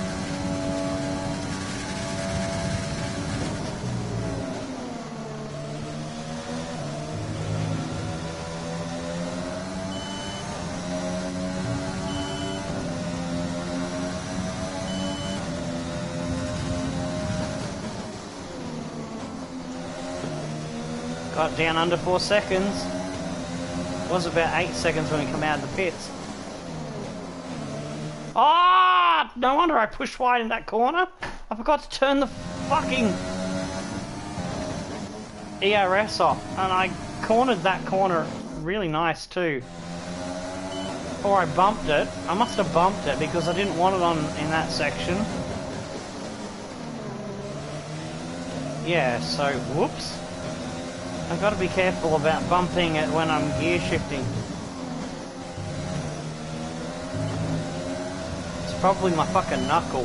Got down under 4 seconds. It was about 8 seconds when he came out of the pits. Ah! Oh, no wonder I pushed wide in that corner. I forgot to turn the fucking ERS off, and I cornered that corner really nice too. Or I bumped it. I must have bumped it because I didn't want it on in that section. Yeah, so whoops. I've got to be careful about bumping it when I'm gear shifting. It's probably my fucking knuckle.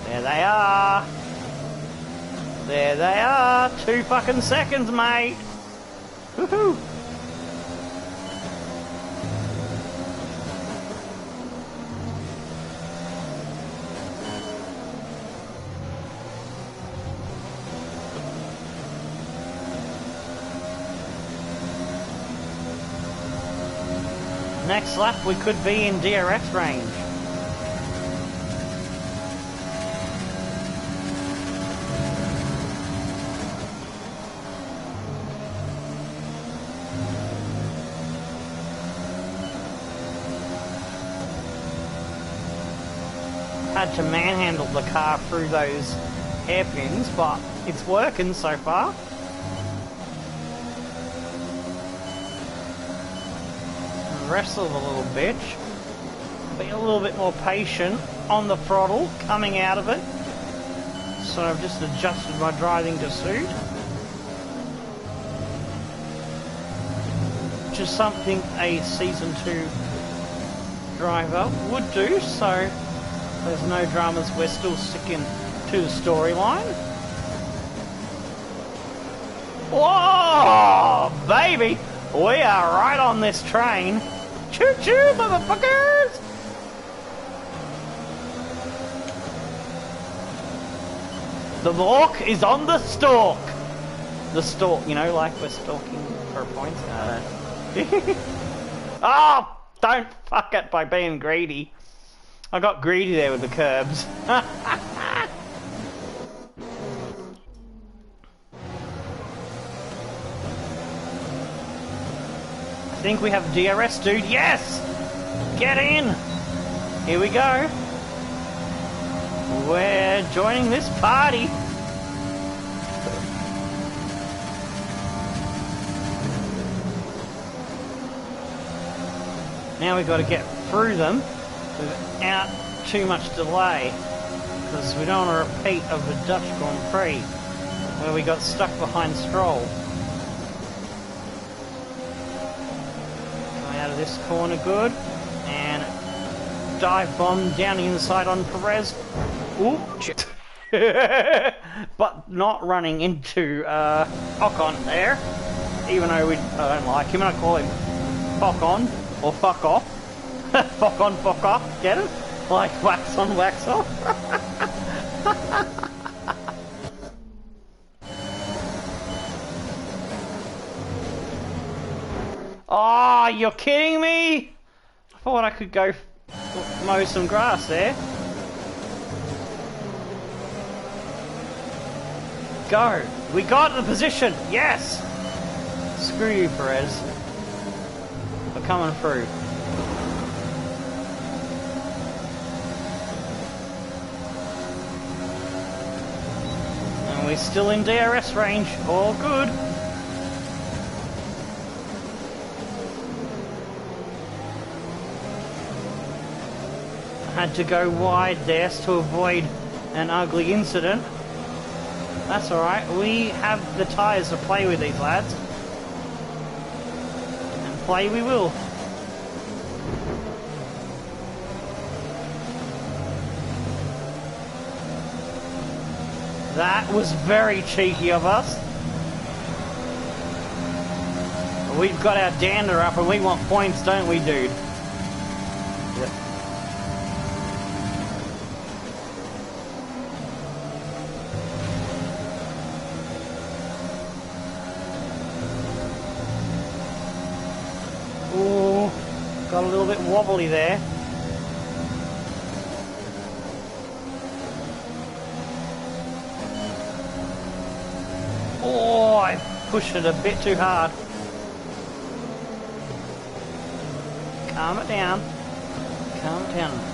There they are. There they are. 2 fucking seconds, mate. Woohoo. Next lap we could be in DRS range. Had to manhandle the car through those hairpins, but it's working so far. Wrestle the little bitch. Be a little bit more patient on the throttle coming out of it. So I've just adjusted my driving to suit. Which is something a Season 2 driver would do, so there's no dramas, we're still sticking to the storyline. Whoa, baby! We are right on this train. Choo-choo, motherfuckers! The Mork is on the stalk. The stalk, you know, like we're stalking for points. Oh, don't fuck it by being greedy. I got greedy there with the curbs. I think we have DRS, dude. Yes! Get in! Here we go. We're joining this party. Now we've got to get through them without too much delay, because we don't want a repeat of the Dutch Grand Prix where we got stuck behind Stroll. Out of this corner good, and dive bomb down the inside on Perez. Ooh. But not running into Ocon there. Even though I don't like him, I call him Focon or fuck off. Fuck on, fuck off. Get it? Like wax on, wax off. Oh, you're kidding me? I thought I could go mow some grass there. Go. We got the position. Yes. Screw you, Perez. We're coming through. And we're still in DRS range. All good. Had to go wide there to avoid an ugly incident. That's alright, we have the tyres to play with these lads. And play we will. That was very cheeky of us. We've got our dander up and we want points, don't we, dude? Yep. Ooh, got a little bit wobbly there. Oh, I pushed it a bit too hard. Calm it down. Calm it down.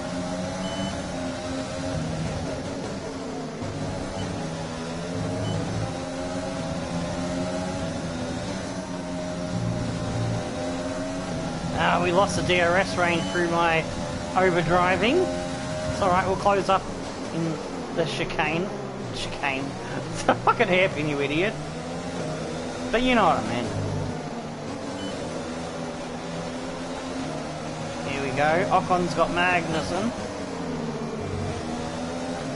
We lost the DRS range through my overdriving. It's alright, we'll close up in the chicane. Chicane. It's a fucking hairpin, you idiot. But you know what I mean. Here we go. Ocon's got Magnussen.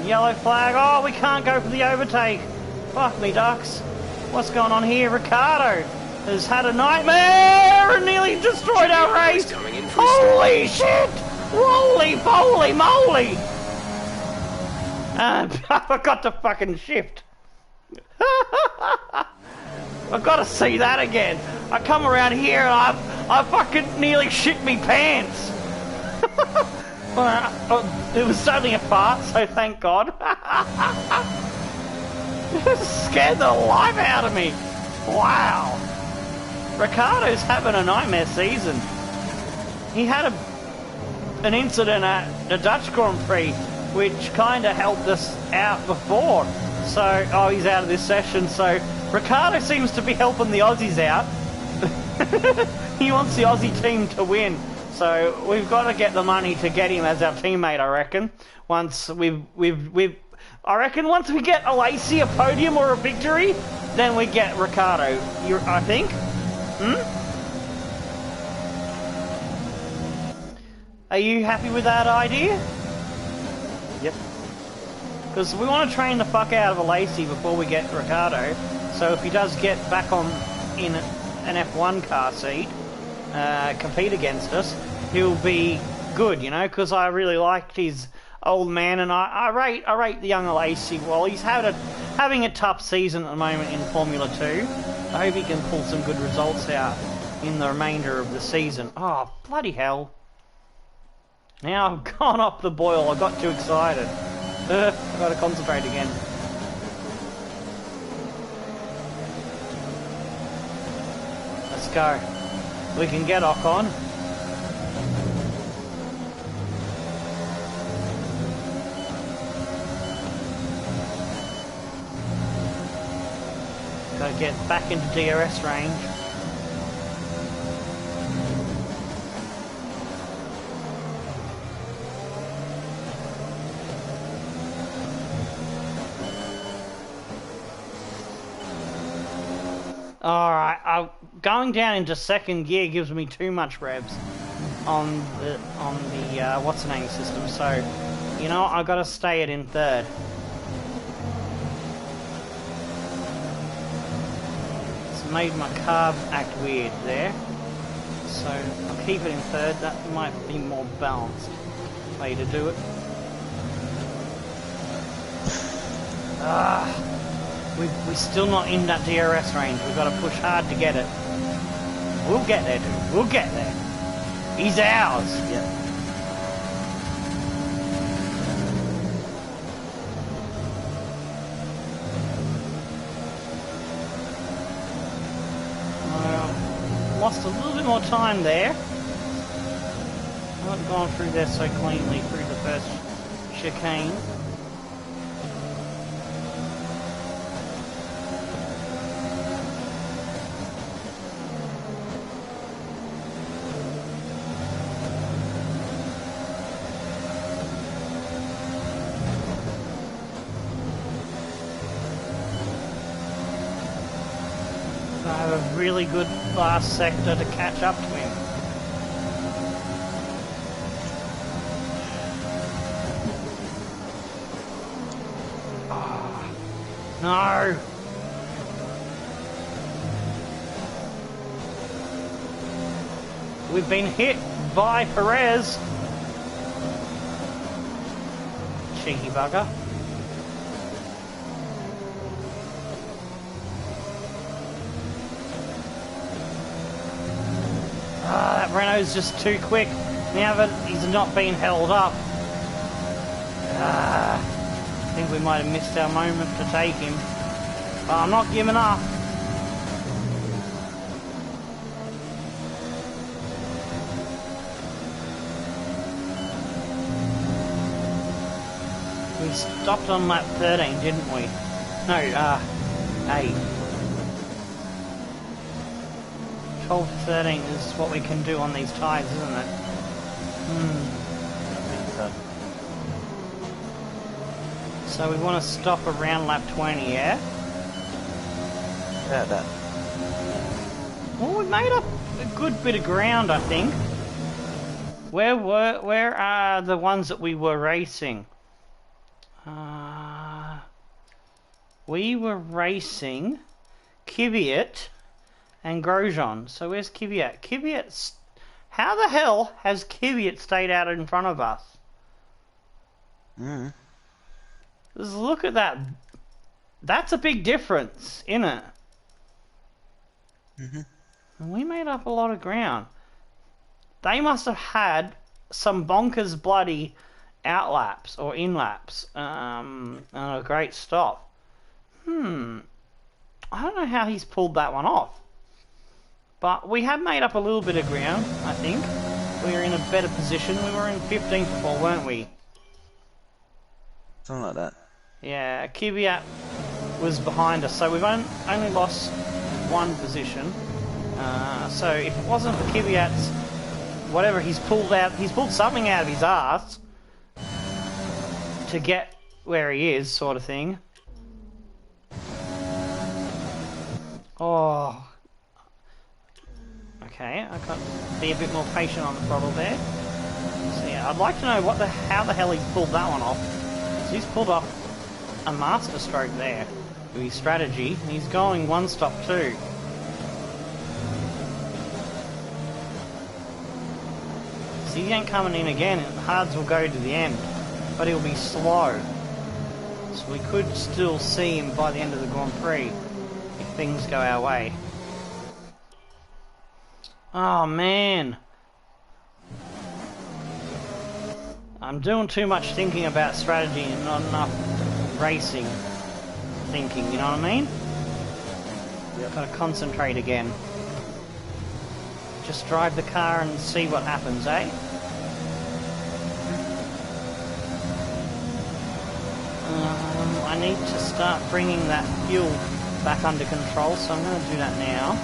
Yellow flag. Oh, we can't go for the overtake. Fuck me, ducks. What's going on here? Ricardo has had a nightmare and nearly destroyed our race. Holy shit! Roly poly moly! And I forgot to fucking shift. I've got to see that again. I come around here and I fucking nearly shit me pants. It was only a fart, so thank God. It scared the life out of me. Wow. Ricardo's having a nightmare season. He had an incident at the Dutch Grand Prix, which kind of helped us out before. So, oh, he's out of this session, so Ricardo seems to be helping the Aussies out. He wants the Aussie team to win. So we've got to get the money to get him as our teammate, I reckon. Once I reckon once we get a Lacey, a podium or a victory, then we get Ricardo. I think. Are you happy with that idea? Yep. Because we want to train the fuck out of a Lacey before we get Ricardo. So if he does get back on in an F1 car seat, compete against us, he'll be good, you know, because I really liked his old man, and I rate the young Lacey. Well, he's having a tough season at the moment in Formula 2. I hope he can pull some good results out in the remainder of the season. Oh, bloody hell. Now I've gone off the boil, I got too excited. I've got to concentrate again. Let's go. We can get Ocon. Got to get back into DRS range. Alright, going down into second gear gives me too much revs. on the what's the name system. So, you know, I got to stay it in third. It's made my carb act weird there. So I'll keep it in third. That might be more balanced way to do it. We're still not in that DRS range. We've got to push hard to get it. We'll get there, dude. We'll get there. He's ours. Yeah. Lost a little bit more time there. Not gone through there so cleanly through the first chicane. I have a really good last sector to catch up to him. Oh, no! We've been hit by Perez. Cheeky bugger. That Renault's just too quick now that he's not being held up. I think we might have missed our moment to take him, but I'm not giving up. We stopped on lap 13, didn't we? No, 8. 12 to 13 is what we can do on these tyres, isn't it? So we want to stop around lap 20, yeah? About that. Well, we made up a good bit of ground, I think. Where are the ones that we were racing? We were racing Kvyat and Grosjean. So where's Kvyat? Kvyat's... How the hell has Kvyat stayed out in front of us? Just look at that. That's a big difference, isn't it? And we made up a lot of ground. They must have had some bonkers bloody outlaps or inlaps. And a great stop. I don't know how he's pulled that one off. But we have made up a little bit of ground, I think. We were in a better position. We were in 15th before, weren't we? Something like that. Yeah, Kvyat was behind us, so we've only lost one position. So if it wasn't for Kvyat's, whatever he's pulled something out of his arse to get where he is, sort of thing. Oh. Okay, I got to be a bit more patient on the throttle there. So yeah, I'd like to know how the hell he's pulled that one off. So he's pulled off a master stroke there with his strategy. He's going one stop too. So he ain't coming in again, and hards will go to the end, but he'll be slow. So we could still see him by the end of the Grand Prix if things go our way. Oh man, I'm doing too much thinking about strategy and not enough racing thinking, you know what I mean? Yep. Gotta concentrate again. Just drive the car and see what happens, eh? I need to start bringing that fuel back under control, so I'm going to do that now.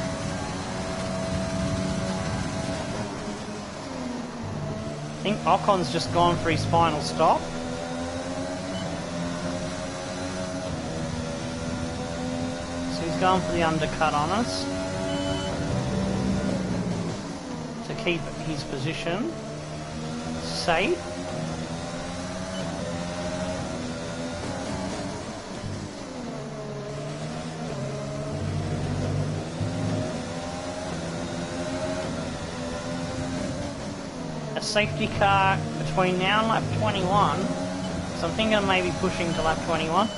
I think Ocon's just gone for his final stop. So he's going for the undercut on us to keep his position safe. A safety car between now and lap 21, so I'm thinking of maybe pushing to lap 21,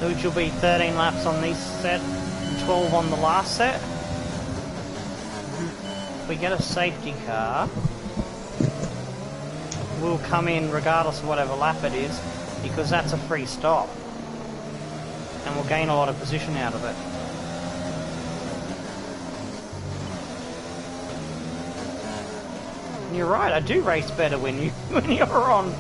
which will be 13 laps on this set and 12 on the last set. If we get a safety car, we'll come in regardless of whatever lap it is, because that's a free stop and we'll gain a lot of position out of it. You're right, I do race better when you're on.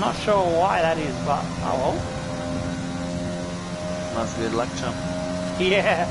Not sure why that is, but oh well. Must be a luck jump. Yeah.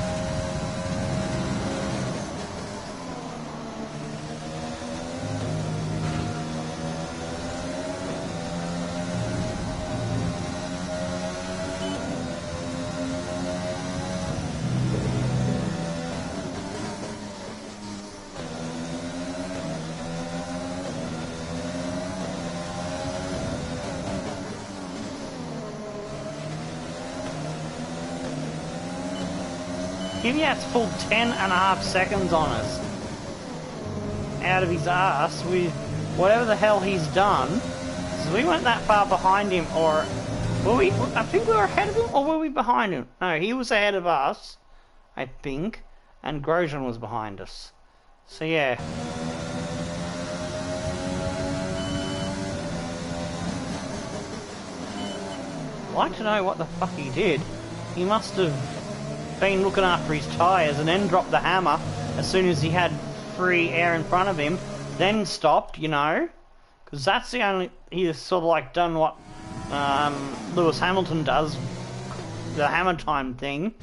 Kvyat's pulled 10.5 seconds on us out of his ass with whatever the hell he's done. So we weren't that far behind him, or were we? I think we were ahead of him, or were we behind him? No, he was ahead of us, I think, and Grosjean was behind us. So yeah. I'd like to know what the fuck he did. He must have been looking after his tyres and then dropped the hammer as soon as he had free air in front of him, then stopped, you know, because that's the only, he's sort of like done what Lewis Hamilton does, the hammer time thing.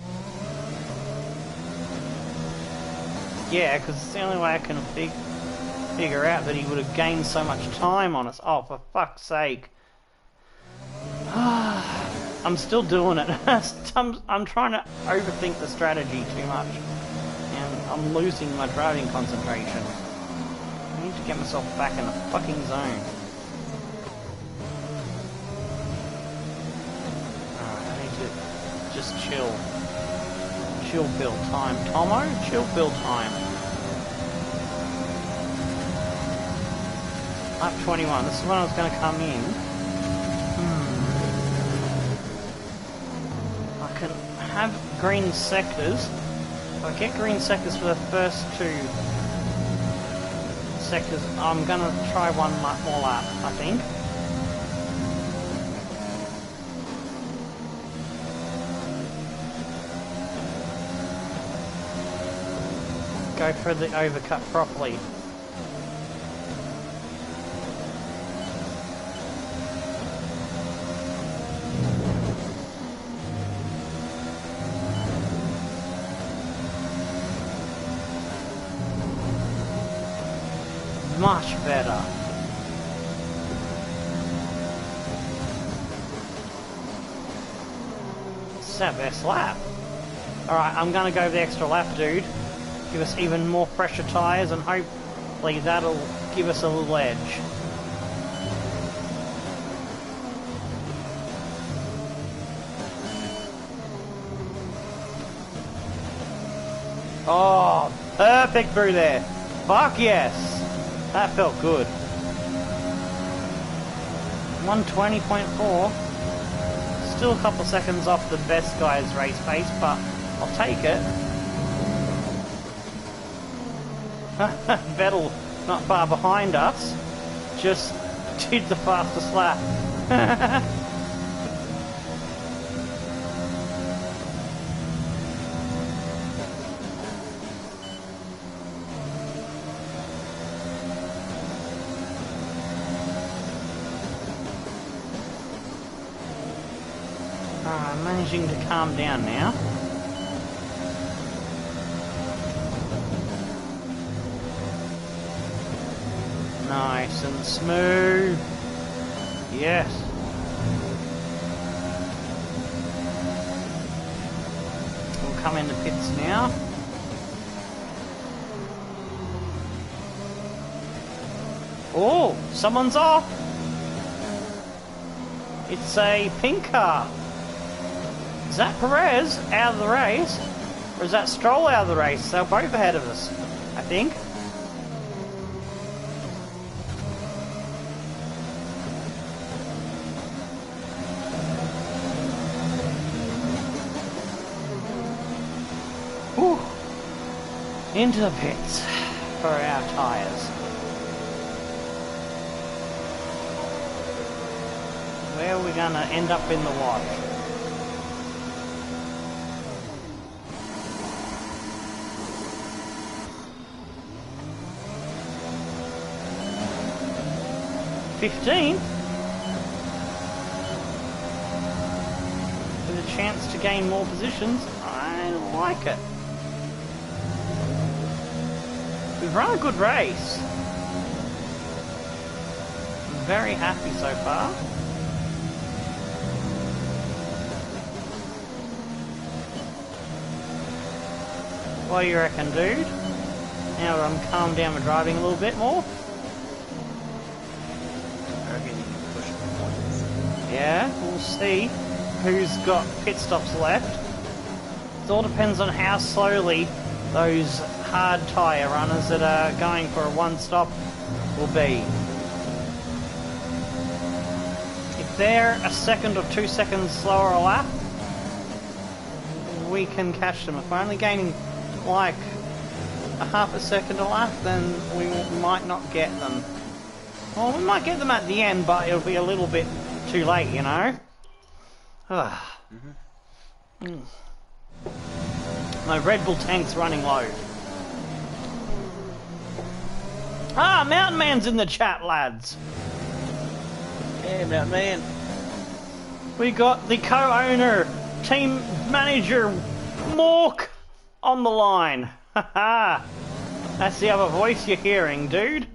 Yeah, because it's the only way I can figure out that he would have gained so much time on us. Oh, for fuck's sake. I'm still doing it. I'm trying to overthink the strategy too much, and I'm losing my driving concentration. I need to get myself back in the fucking zone. Alright, I need to just chill. Chill pill time. Tomo? Chill pill time. Lap 21. This is when I was going to come in. I can have green sectors. If I get green sectors for the first two sectors, I'm going to try one more lap, I think. Go for the overcut properly. Much better. This is our best lap. Alright, I'm going to go the extra lap, dude. Give us even more fresher tyres, and hopefully that'll give us a little edge. Oh, perfect through there. Fuck yes. That felt good. 120.4. Still a couple seconds off the best guy's race pace, but I'll take it. Vettel not far behind us. Just did the fastest lap. I'm managing to calm down now. Nice and smooth. Yes. come into pits now. Oh, someone's off. It's a pink car. Is that Perez out of the race? Or is that Stroll out of the race? They're both ahead of us, I think. Whew. Into the pits for our tyres. Where are we going to end up in the wash? $15 with a chance to gain more positions. I like it. We've run a good race. I'm very happy so far. What do you reckon, dude? Now that I'm calmed down with driving a little bit more. I reckon you can push it points. Yeah, we'll see who's got pit stops left. It all depends on how slowly those hard tyre runners that are going for a one stop will be. If they're a second or 2 seconds slower a lap, we can catch them. If we're only gaining like a half a second a lap, then we might not get them. Well, we might get them at the end, but it'll be a little bit too late, you know? My Red Bull tank's running low. Ah, Mountain Man's in the chat, lads. Yeah, Mountain Man. We got the co-owner, team manager, Mork, on the line. Haha. That's the other voice you're hearing, dude.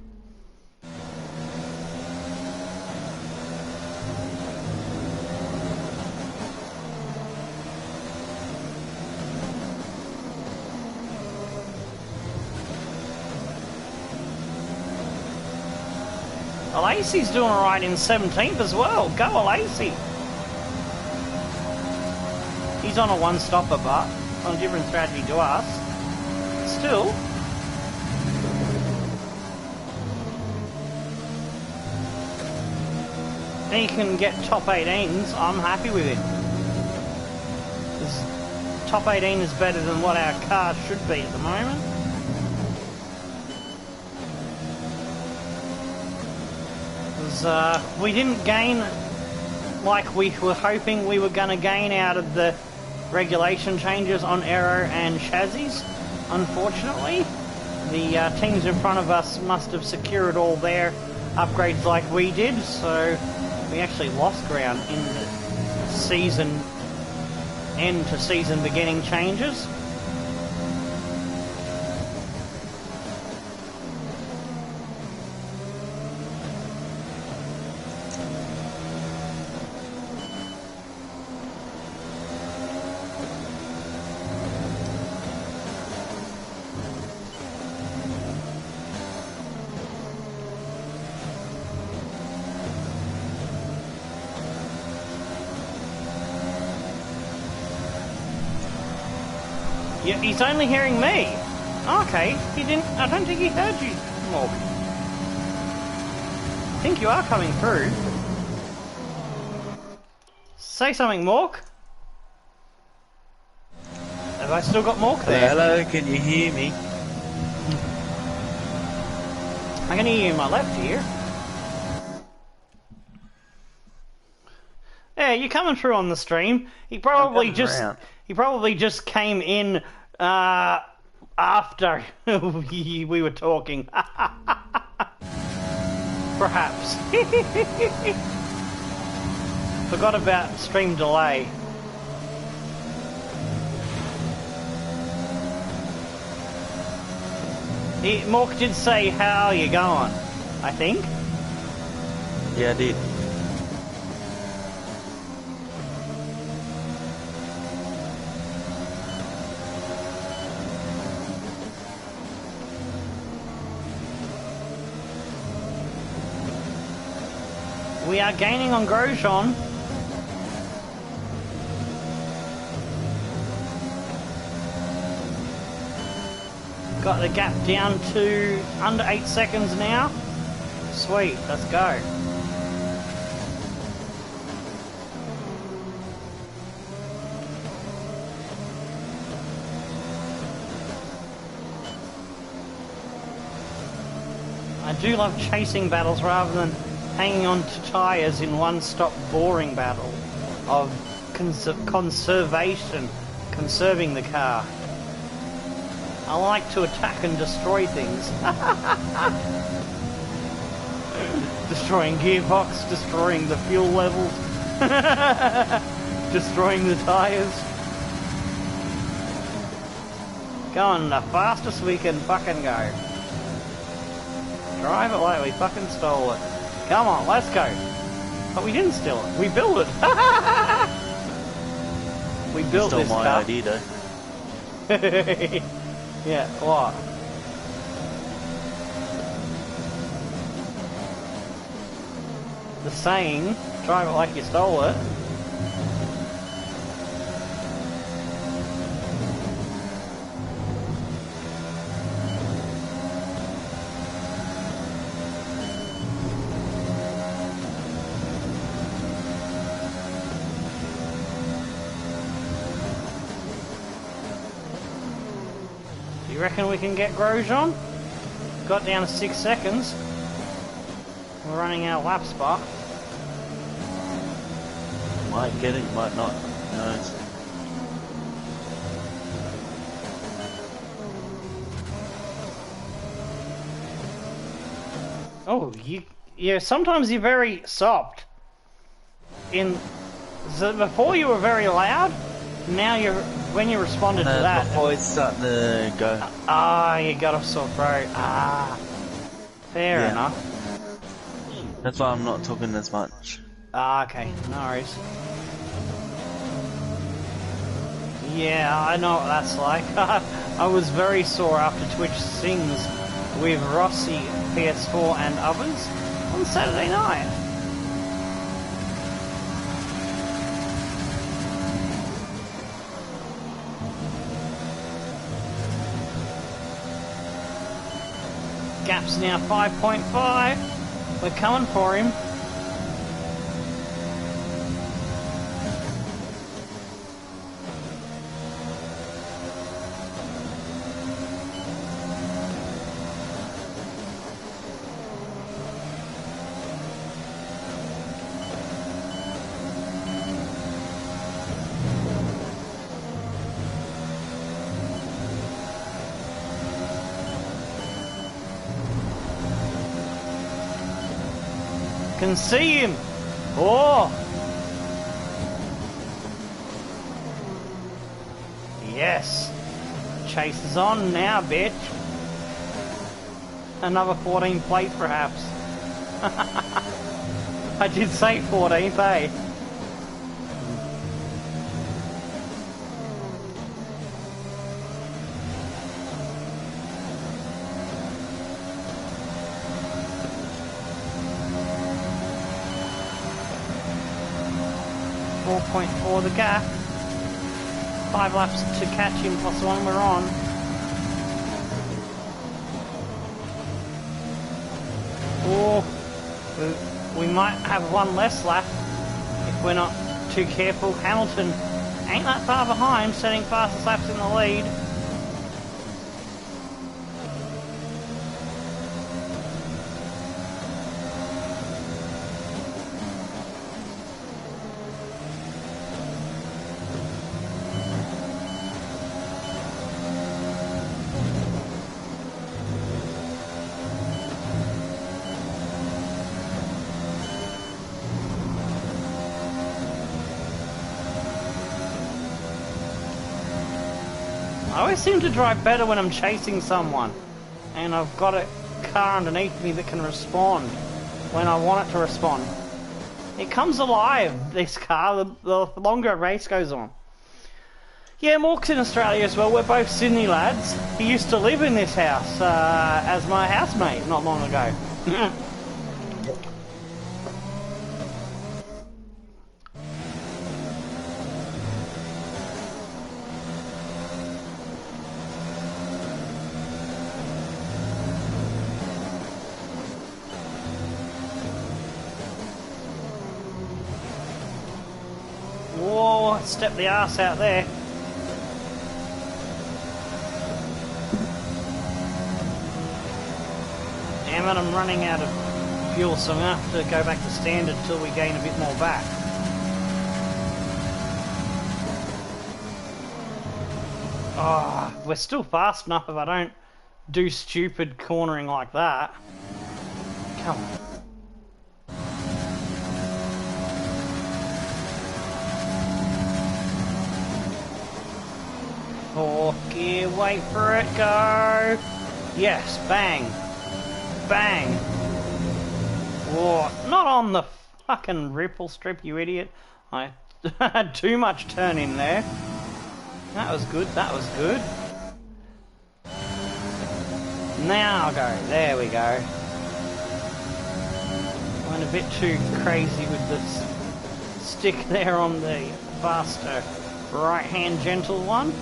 Lacey's doing alright in 17th as well. Go, Lacey. He's on a one-stopper, but on a different strategy to us. Still. And he can get top 18s. I'm happy with him. Because top 18 is better than what our car should be at the moment. We didn't gain like we were hoping we were going to gain out of the regulation changes on aero and chassis. Unfortunately, the teams in front of us must have secured all their upgrades like we did, so we actually lost ground in the season end to season beginning changes. Yeah, he's only hearing me. Okay, he didn't. I don't think he heard you, Mork. I think you are coming through. Say something, Mork. Have I still got Mork there? Hello, can you hear me? I can hear you in my left ear. Yeah, you're coming through on the stream. He probably just came in after we were talking. Perhaps. Forgot about stream delay. Mork did say, how you going, I think. Yeah, I did. We are gaining on Grosjean. Got the gap down to under 8 seconds now. Sweet, let's go. I do love chasing battles rather than hanging on to tyres in one-stop boring battle of conservation, conserving the car. I like to attack and destroy things. Destroying gearbox, destroying the fuel levels, destroying the tyres. Going the fastest we can fucking go. Drive it like we fucking stole it. Come on, let's go. But we didn't steal it. We built it. We built Stole this my car. idea though. Yeah, what? The saying, drive it like you stole it. You reckon we can get Grosjean? Got down to 6 seconds. We're running our lap spot. Might get it, might not. Who knows? Oh, yeah, sometimes you're very soft. So before you were very loud, now when you responded to that. My voice starting to go. Ah, you got a sore throat. Ah, fair enough. That's why I'm not talking as much. Ah, okay, no worries. Yeah, I know what that's like. I was very sore after Twitch Sings with Rossi, PS4 and others on Saturday night. Gap's now 5.5. We're coming for him. Can see him. Oh, yes. Chase is on now, bitch. Another 14 plate, perhaps. I did say 14th, eh? .4 the gap. 5 laps to catch him plus the one we're on. Oh, we might have one less lap if we're not too careful. Hamilton ain't that far behind, setting fastest laps in the lead. I always seem to drive better when I'm chasing someone and I've got a car underneath me that can respond when I want it to respond. It comes alive, this car, the longer a race goes on. Yeah, Mork's in Australia as well. We're both Sydney lads. He used to live in this house as my housemate not long ago. Oh, step the arse out there. Damn it, I'm running out of fuel, so I'm going to have to go back to standard till we gain a bit more back. Oh, we're still fast enough if I don't do stupid cornering like that. Come on. Fourth gear, wait for it, go! Yes, bang! Bang! Whoa, not on the fucking ripple strip, you idiot. I had too much turn in there. That was good, that was good. Now go, there we go. Went a bit too crazy with this stick there on the faster right hand gentle one.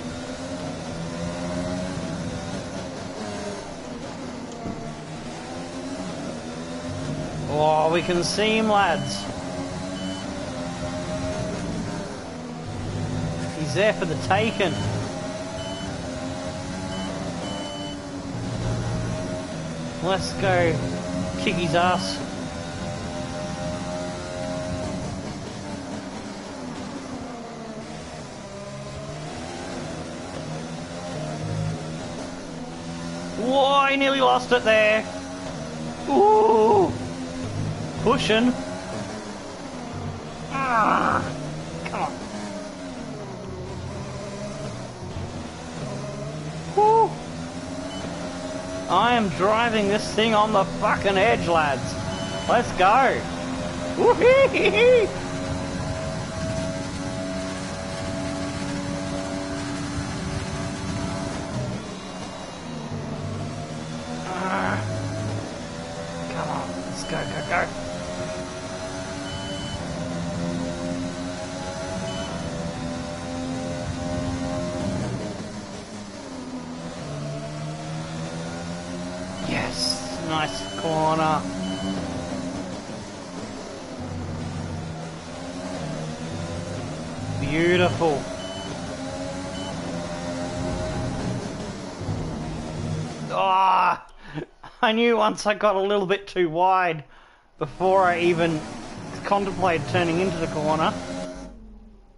Oh, we can see him, lads. He's there for the taking. Let's go kick his ass. Whoa, he nearly lost it there. Ooh. Pushing. Ah, come on. Woo. I am driving this thing on the fucking edge, lads. Let's go. Woo-hee-hee-hee. Come on, let's go, go, go. Yes, nice corner. Beautiful. Ah, I knew once I got a little bit too wide before I even contemplated turning into the corner.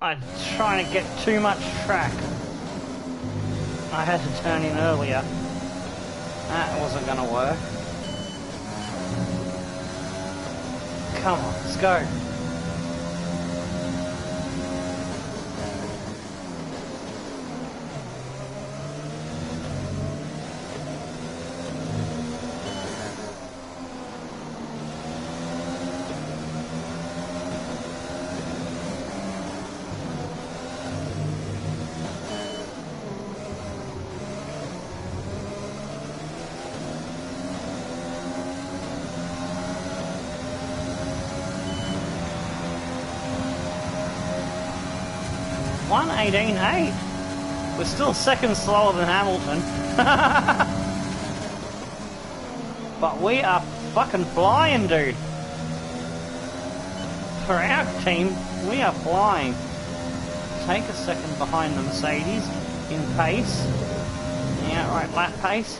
I'm trying to get too much track. I had to turn in earlier. That wasn't going to work. Come on, let's go. .118.8. We're still seconds slower than Hamilton. But we are fucking flying, dude. For our team, we are flying. Take a second behind the Mercedes in pace. Yeah, right, lap pace.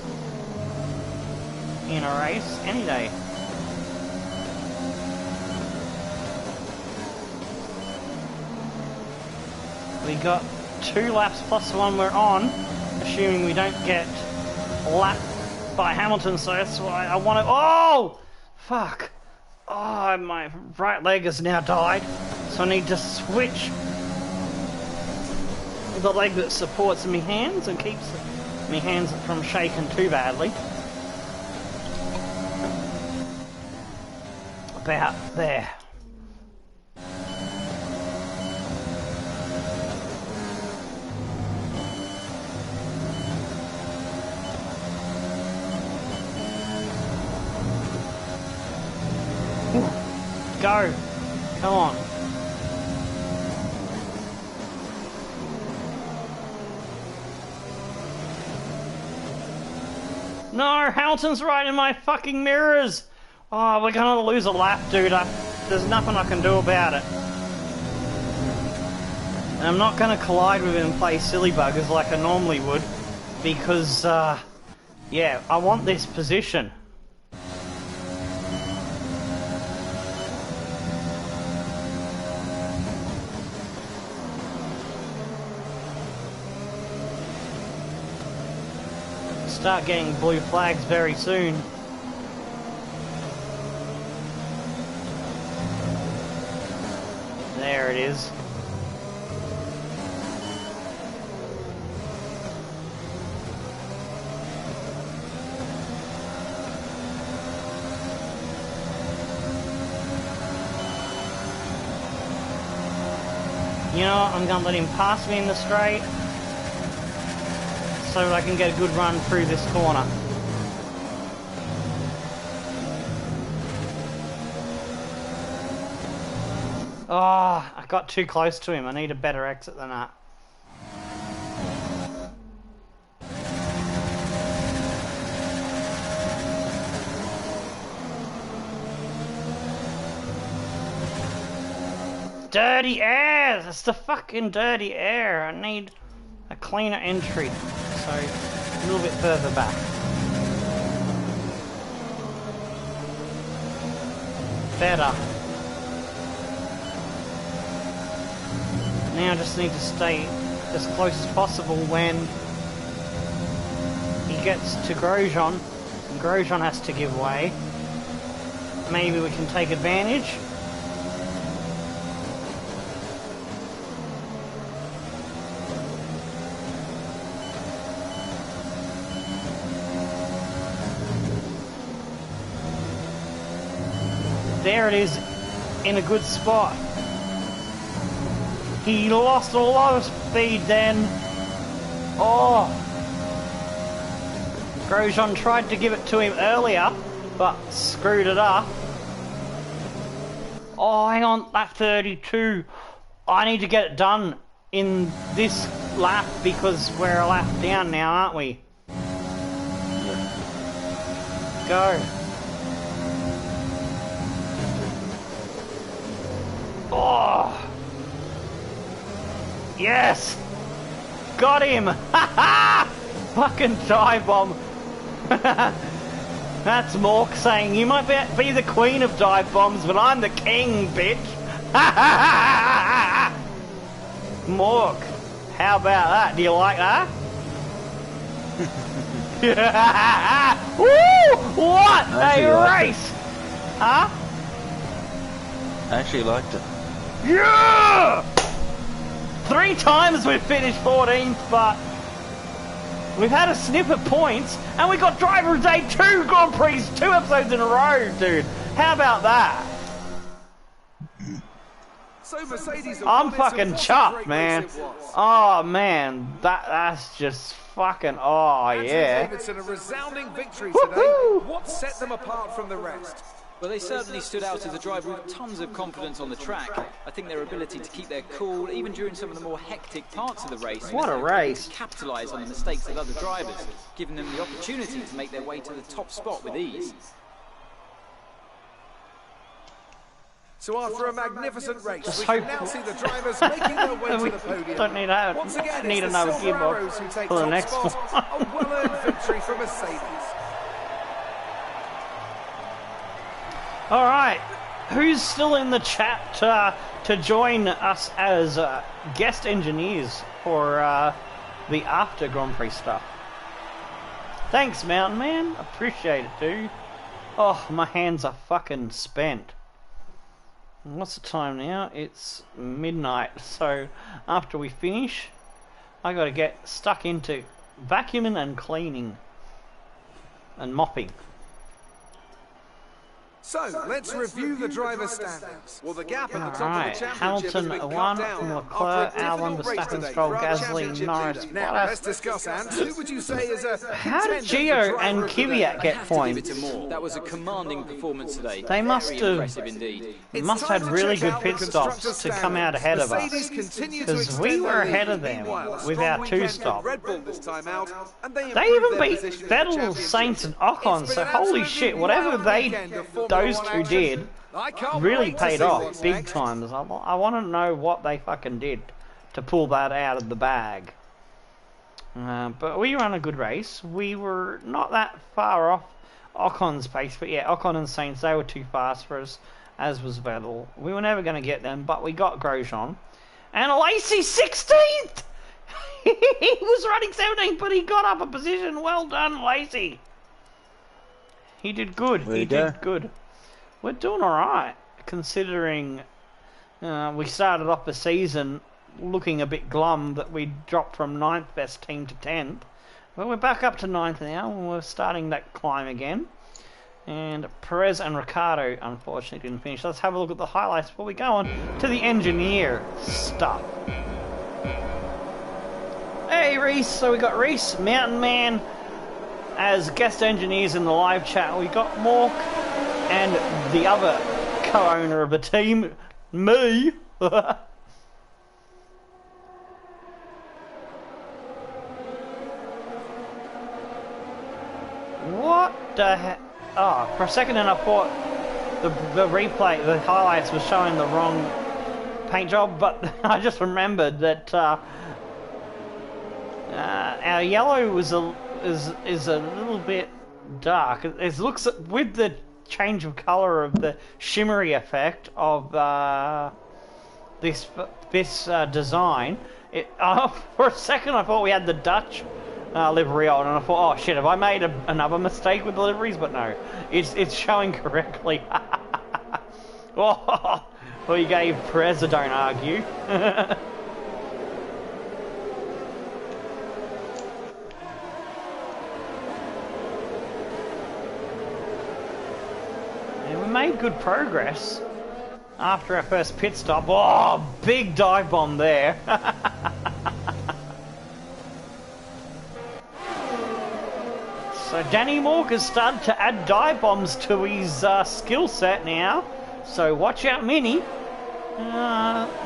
In a race, any day. We got 2 laps plus the one we're on, assuming we don't get lapped by Hamilton, so that's why I want to... Oh! Fuck. Oh, my right leg has now died, so I need to switch the leg that supports my hands and keeps my hands from shaking too badly. About there. Go. Come on. No, Hamilton's right in my fucking mirrors. Oh, we're gonna lose a lap, dude. There's nothing I can do about it. And I'm not going to collide with him and play silly buggers like I normally would, because, yeah, I want this position. Start getting blue flags very soon. There it is. You know what, I'm gonna let him pass me in the straight so that I can get a good run through this corner. Oh, I got too close to him. I need a better exit than that. Dirty air! That's the fucking dirty air. I need a cleaner entry. So, a little bit further back. Better. Now I just need to stay as close as possible when he gets to Grosjean. And Grosjean has to give way. Maybe we can take advantage. There it is, in a good spot. He lost a lot of speed then. Oh. Grosjean tried to give it to him earlier, but screwed it up. Oh, hang on, lap 32. I need to get it done in this lap because we're a lap down now, aren't we? Go. Oh. Yes! Got him! Ha Fucking dive bomb! That's Mork saying, you might be the queen of dive bombs, but I'm the king, bitch! Mork, how about that? Do you like that? Woo! What a race! Huh? I actually liked it. Yeah! 3 times we've finished 14th, but we've had a snip of points, and we got Driver of the Day 2 Grand Prix 2 episodes in a row, dude. How about that? So Mercedes I'm fucking chuffed, man. Oh man, that's just fucking yeah. Davidson, a resounding victory today. What set them apart from the rest? Well, they certainly stood out as a driver with tons of confidence on the track. I think their ability to keep their cool, even during some of the more hectic parts of the race. What a race. Capitalise on the mistakes of other drivers, giving them the opportunity to make their way to the top spot with ease. So after a magnificent race, Just we hope can now see the drivers making their way to the podium. Don't need that. Once again, Need it's another the Silver gearbox Arrows who take for the top next spot. one. A well-earned victory for Mercedes. All right, who's still in the chat to join us as guest engineers for the after Grand Prix stuff? Thanks, Mountain Man. Appreciate it, dude. Oh, my hands are fucking spent. What's the time now? It's midnight. So after we finish, I got to get stuck into vacuuming and cleaning and mopping. So, let's review the driver's standings. Well, the gap at the top of the championship Hamilton has been won, cut down Leclerc, after a Albon, difficult race Verstappen, today Stroll, for our Gasly, championship Norris, leader. Now, Bottas. let's discuss, Ant. Who would you say is a How did contender Gio for and driver of the day? Kvyat get Have to give it points? to Moore. That was a commanding performance today. They must Very have- impressive indeed. It's Must time have to really check good out the pit stops constructors' to come out ahead of us. Mercedes continue to Because we extend were their ahead lead. of them Meanwhile, a with strong our weekend two-stop. with Red Bull this time out, and they They improved even their beat position in the Vettel, championship. Saints, and It's Ocon. been So an holy absolutely shit, whatever wild they, weekend of Formula those One two action. did, I can't really wait to paid see off what's big next. times. I want to know what they fucking did to pull that out of the bag. But we ran a good race. We were not that far off Ocon's pace, but yeah, Ocon and Sainz, they were too fast for us, as was Vettel. We were never going to get them, but we got Grosjean. And Lacey 16th! He was running 17th, but he got up a position. Well done, Lacey. He did good. He did good. We're doing alright, considering we started off the season looking a bit glum that we dropped from 9th best team to 10th. But we're back up to 9th now, and we're starting that climb again. And Perez and Ricciardo, unfortunately, didn't finish. Let's have a look at the highlights before we go on to the engineer stuff. Hey, Reese. So we got Reese, Mountain Man, as guest engineers in the live chat. We got Mork and the other co-owner of the team, me. What the heck? Oh, for a second and I thought the replay, the highlights was showing the wrong paint job, but I just remembered that our yellow is a little bit dark. It looks, with the change of colour of the shimmery effect of this design. For a second I thought we had the Dutch livery on, and I thought, oh shit, have I made another mistake with the liveries? But no, it's showing correctly. Oh, we gave Perez a don't argue. And we made good progress after our first pit stop. Oh, big dive bomb there. So Danny Mork has started to add dive bombs to his skill set now. So watch out, Mini.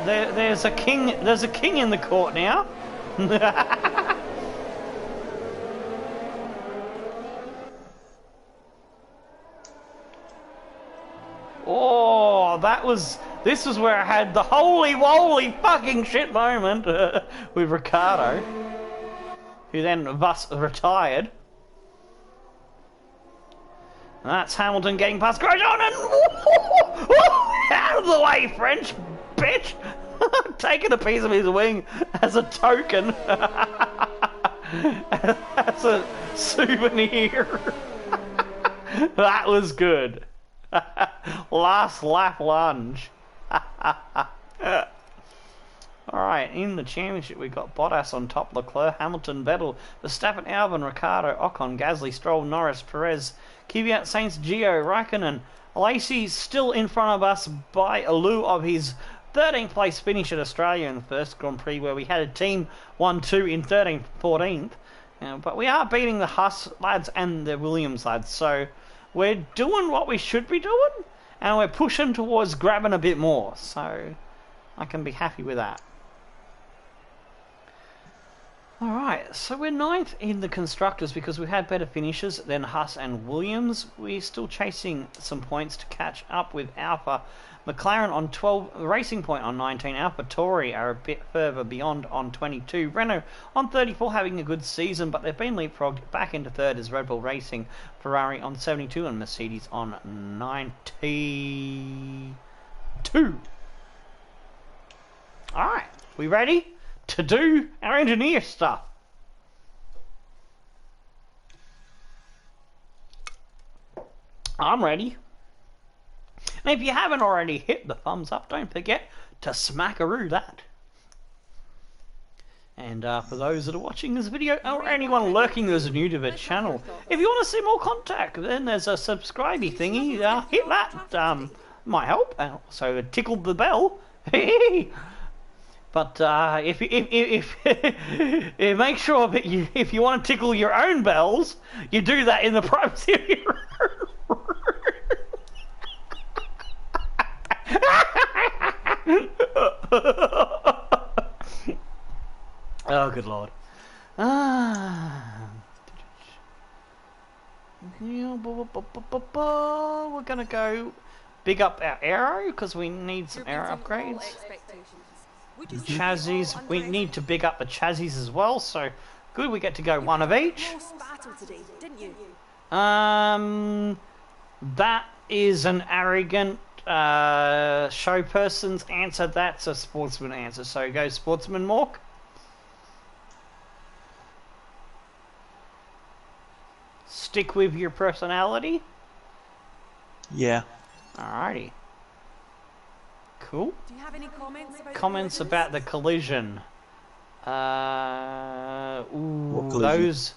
There's a king in the court now. Oh, this was where I had the holy woly fucking shit moment with Ricciardo, who then thus retired. And that's Hamilton getting past Grosjean and out of the way, French bitch! Taking a piece of his wing as a token, as a souvenir. That was good. Last lap lunge. Alright, in the championship we got Bottas on top, Leclerc, Hamilton, Vettel, Verstappen, Albon, Ricciardo, Ocon, Gasly, Stroll, Norris, Perez, Kvyat, Sainz, Gio, Raikkonen. Lacey still in front of us by a lieu of his 13th place finish at Australia in the first Grand Prix, where we had a team 1-2 in 13th, 14th. But we are beating the Haas lads and the Williams lads, so we're doing what we should be doing, and we're pushing towards grabbing a bit more, so I can be happy with that. Alright, so we're 9th in the Constructors because we had better finishes than Haas and Williams. We're still chasing some points to catch up with Alpha. McLaren on 12, Racing Point on 19, Alpha Tauri are a bit further beyond on 22. Renault on 34 having a good season, but they've been leapfrogged back into third as Red Bull Racing, Ferrari on 72 and Mercedes on 92. Alright, we ready to do our engineer stuff? I'm ready. And if you haven't already hit the thumbs up, don't forget to smackaroo that. And for those that are watching this video, or anyone lurking who's new to the channel, if you want to see more contact, then there's a subscribey thingy. Hit that. Might help. Also tickle the bell. But if make sure that if you want to tickle your own bells, you do that in the privacy of your own room. Oh, good lord. We're gonna go big up our aero because we need some aero upgrades. chassis. We need to big up the chassis as well. So good, we get to go one of each. That is an arrogant show person's answer. That's a sportsman answer. So go sportsman, Mork. Stick with your personality. Yeah. Alrighty. Cool. Do you have any Comments about the collision? What collision?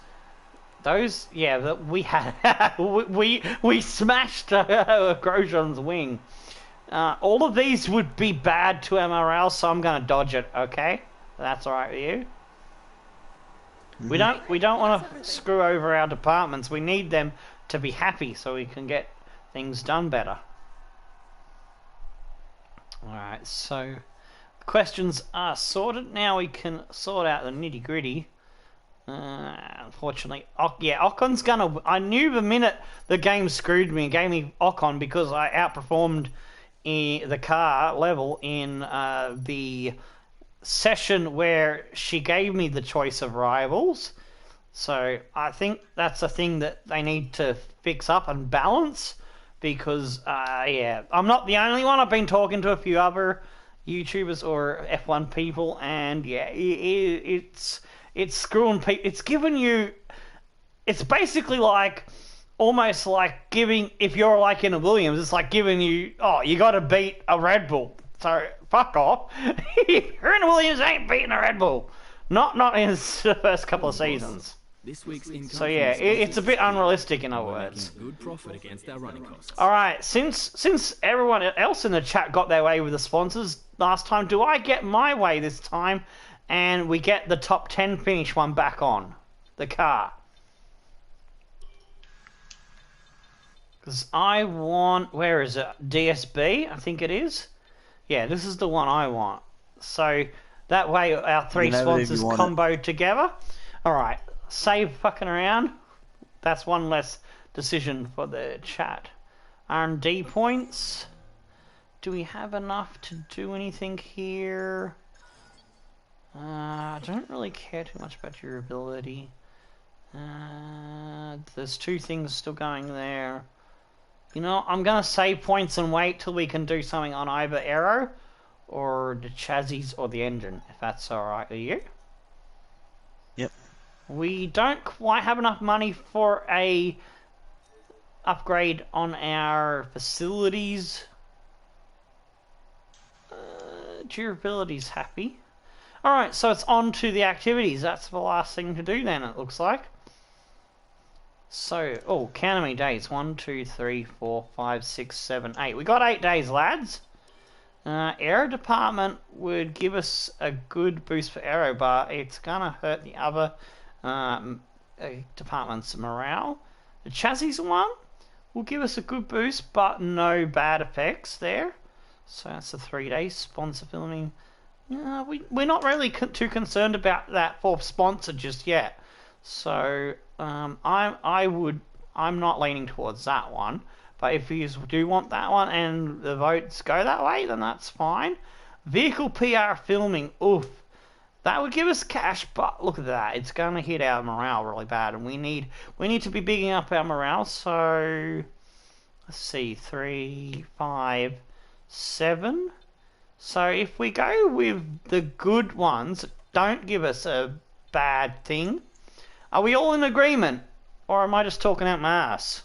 Those, yeah, that we had, we smashed Grosjean's wing. All of these would be bad to our morale, so I'm gonna dodge it. Okay, that's all right with you. We don't want to screw over our departments. We need them to be happy so we can get things done better. Alright, so the questions are sorted. Now we can sort out the nitty gritty. Unfortunately, Ocon's gonna... I knew the minute the game screwed me and gave me Ocon because I outperformed the car level in the session where she gave me the choice of rivals. So I think that's a thing that they need to fix up and balance, because yeah, I'm not the only one. I've been talking to a few other YouTubers or F1 people, and yeah, it's screwing people. It's giving you, it's basically like almost like giving, if you're like in a Williams, it's like giving you, oh, you got to beat a Red Bull. So fuck off. You're in Williams, ain't beating a Red Bull. Not in the first couple of seasons. This week's So yeah, it's a bit unrealistic in other words. Good profit against our running costs. All right, since everyone else in the chat got their way with the sponsors last time, do I get my way this time, and we get the top 10 finish one back on the car? Because I want, where is it? DSB, I think it is. Yeah, this is the one I want. So that way our three sponsors comboed together. Alright, save fucking around. That's one less decision for the chat. R&D points. Do we have enough to do anything here? I don't really care too much about your ability. There's two things still going there. You know, I'm going to save points and wait till we can do something on either aero or the chassis or the engine, if that's alright with you. Yep. We don't quite have enough money for a upgrade on our facilities. Durability's happy. Alright, so it's on to the activities. That's the last thing to do then, it looks like. So, oh, count how many days. 1, 2, 3, 4, 5, 6, 7, 8. We got 8 days, lads. Aero department would give us a good boost for aero, but it's gonna hurt the other department's morale. The chassis one will give us a good boost, but no bad effects there. So that's a 3 day sponsor filming. We're not really too concerned about that for sponsor just yet. So I'm not leaning towards that one. But if you do want that one and the votes go that way, then that's fine. Vehicle PR filming, oof. That would give us cash, but look at that. It's going to hit our morale really bad, and we need to be bigging up our morale. So let's see, 3, 5, 7. So if we go with the good ones, don't give us a bad thing. Are we all in agreement? Or am I just talking out my ass?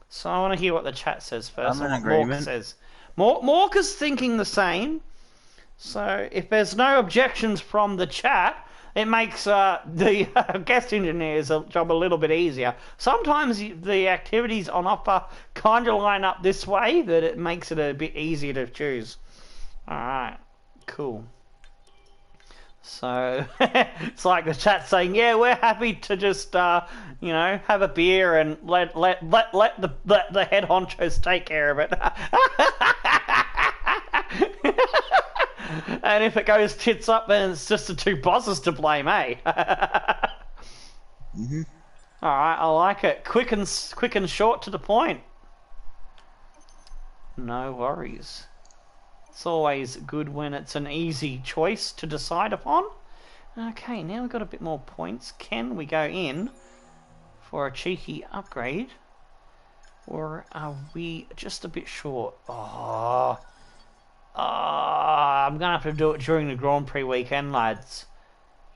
So I want to hear what the chat says first. I'm in agreement. Mork says. Mork is thinking the same. So if there's no objections from the chat, it makes the guest engineer's job a little bit easier. Sometimes the activities on offer kind of line up this way that it makes it a bit easier to choose. Alright, cool. So it's like the chat saying, yeah, we're happy to just you know, have a beer and let the head honchos take care of it. And if it goes tits up, then it's just the two bosses to blame, eh? Mm-hmm. Alright, I like it. Quick and short to the point. No worries. It's always good when it's an easy choice to decide upon. Okay, now we've got a bit more points. Can we go in for a cheeky upgrade? Or are we just a bit short? I'm going to have to do it during the Grand Prix weekend, lads.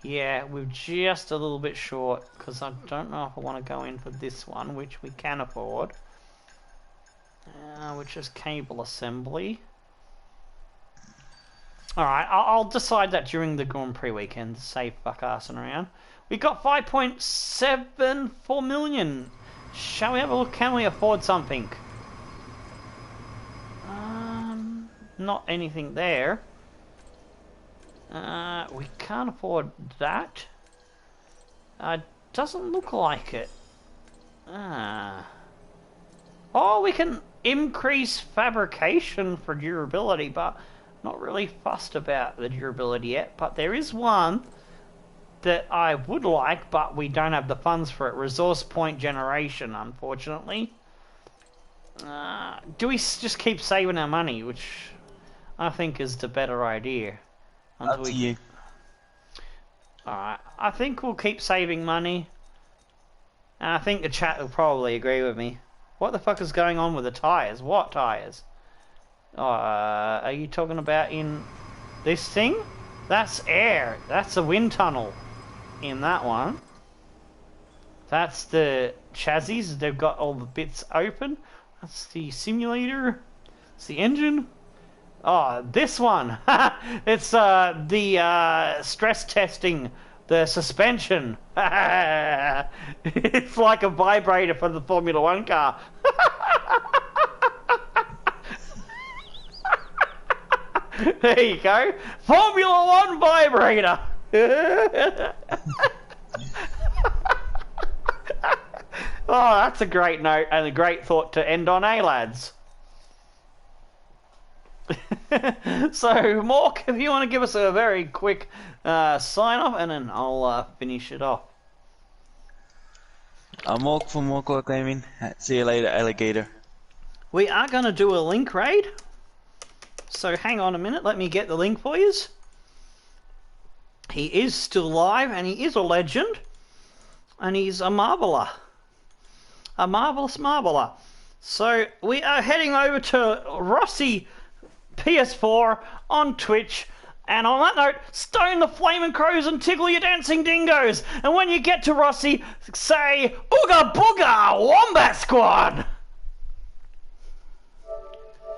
Yeah, we're just a little bit short, because I don't know if I want to go in for this one, which we can afford. Which is cable assembly. Alright, I'll decide that during the Grand Prix weekend to save fuck-assing around. We've got 5.74 million. Shall we have a look? Can we afford something? Not anything there. We can't afford that. Doesn't look like it. Oh, we can increase fabrication for durability, but not really fussed about the durability yet. But there is one that I would like, but we don't have the funds for it. Resource point generation, unfortunately. Do we just keep saving our money, which I think is the better idea? Up to you. Alright, I think we'll keep saving money. And I think the chat will probably agree with me. What the fuck is going on with the tyres? What tyres? Are you talking about in this thing? That's air. That's a wind tunnel in that one. That's the chassis. They've got all the bits open. That's the simulator. It's the engine. Oh, this one. It's the stress testing. The suspension. It's like a vibrator for the Formula 1 car. There you go. Formula 1 vibrator. Oh, that's a great note and a great thought to end on, eh, lads? So, Mork, if you want to give us a very quick sign off, and then I'll finish it off. I'm Mork from Morklock Gaming. See you later, alligator. We are going to do a link raid. So hang on a minute, let me get the link for you. He is still live, and he is a legend. And he's a marbler. A marvellous marbler. So we are heading over to Rossi PS4 on Twitch. And on that note, stone the flaming crows and tickle your dancing dingoes. And when you get to Rossi, say, Ooga Booga Wombat Squad!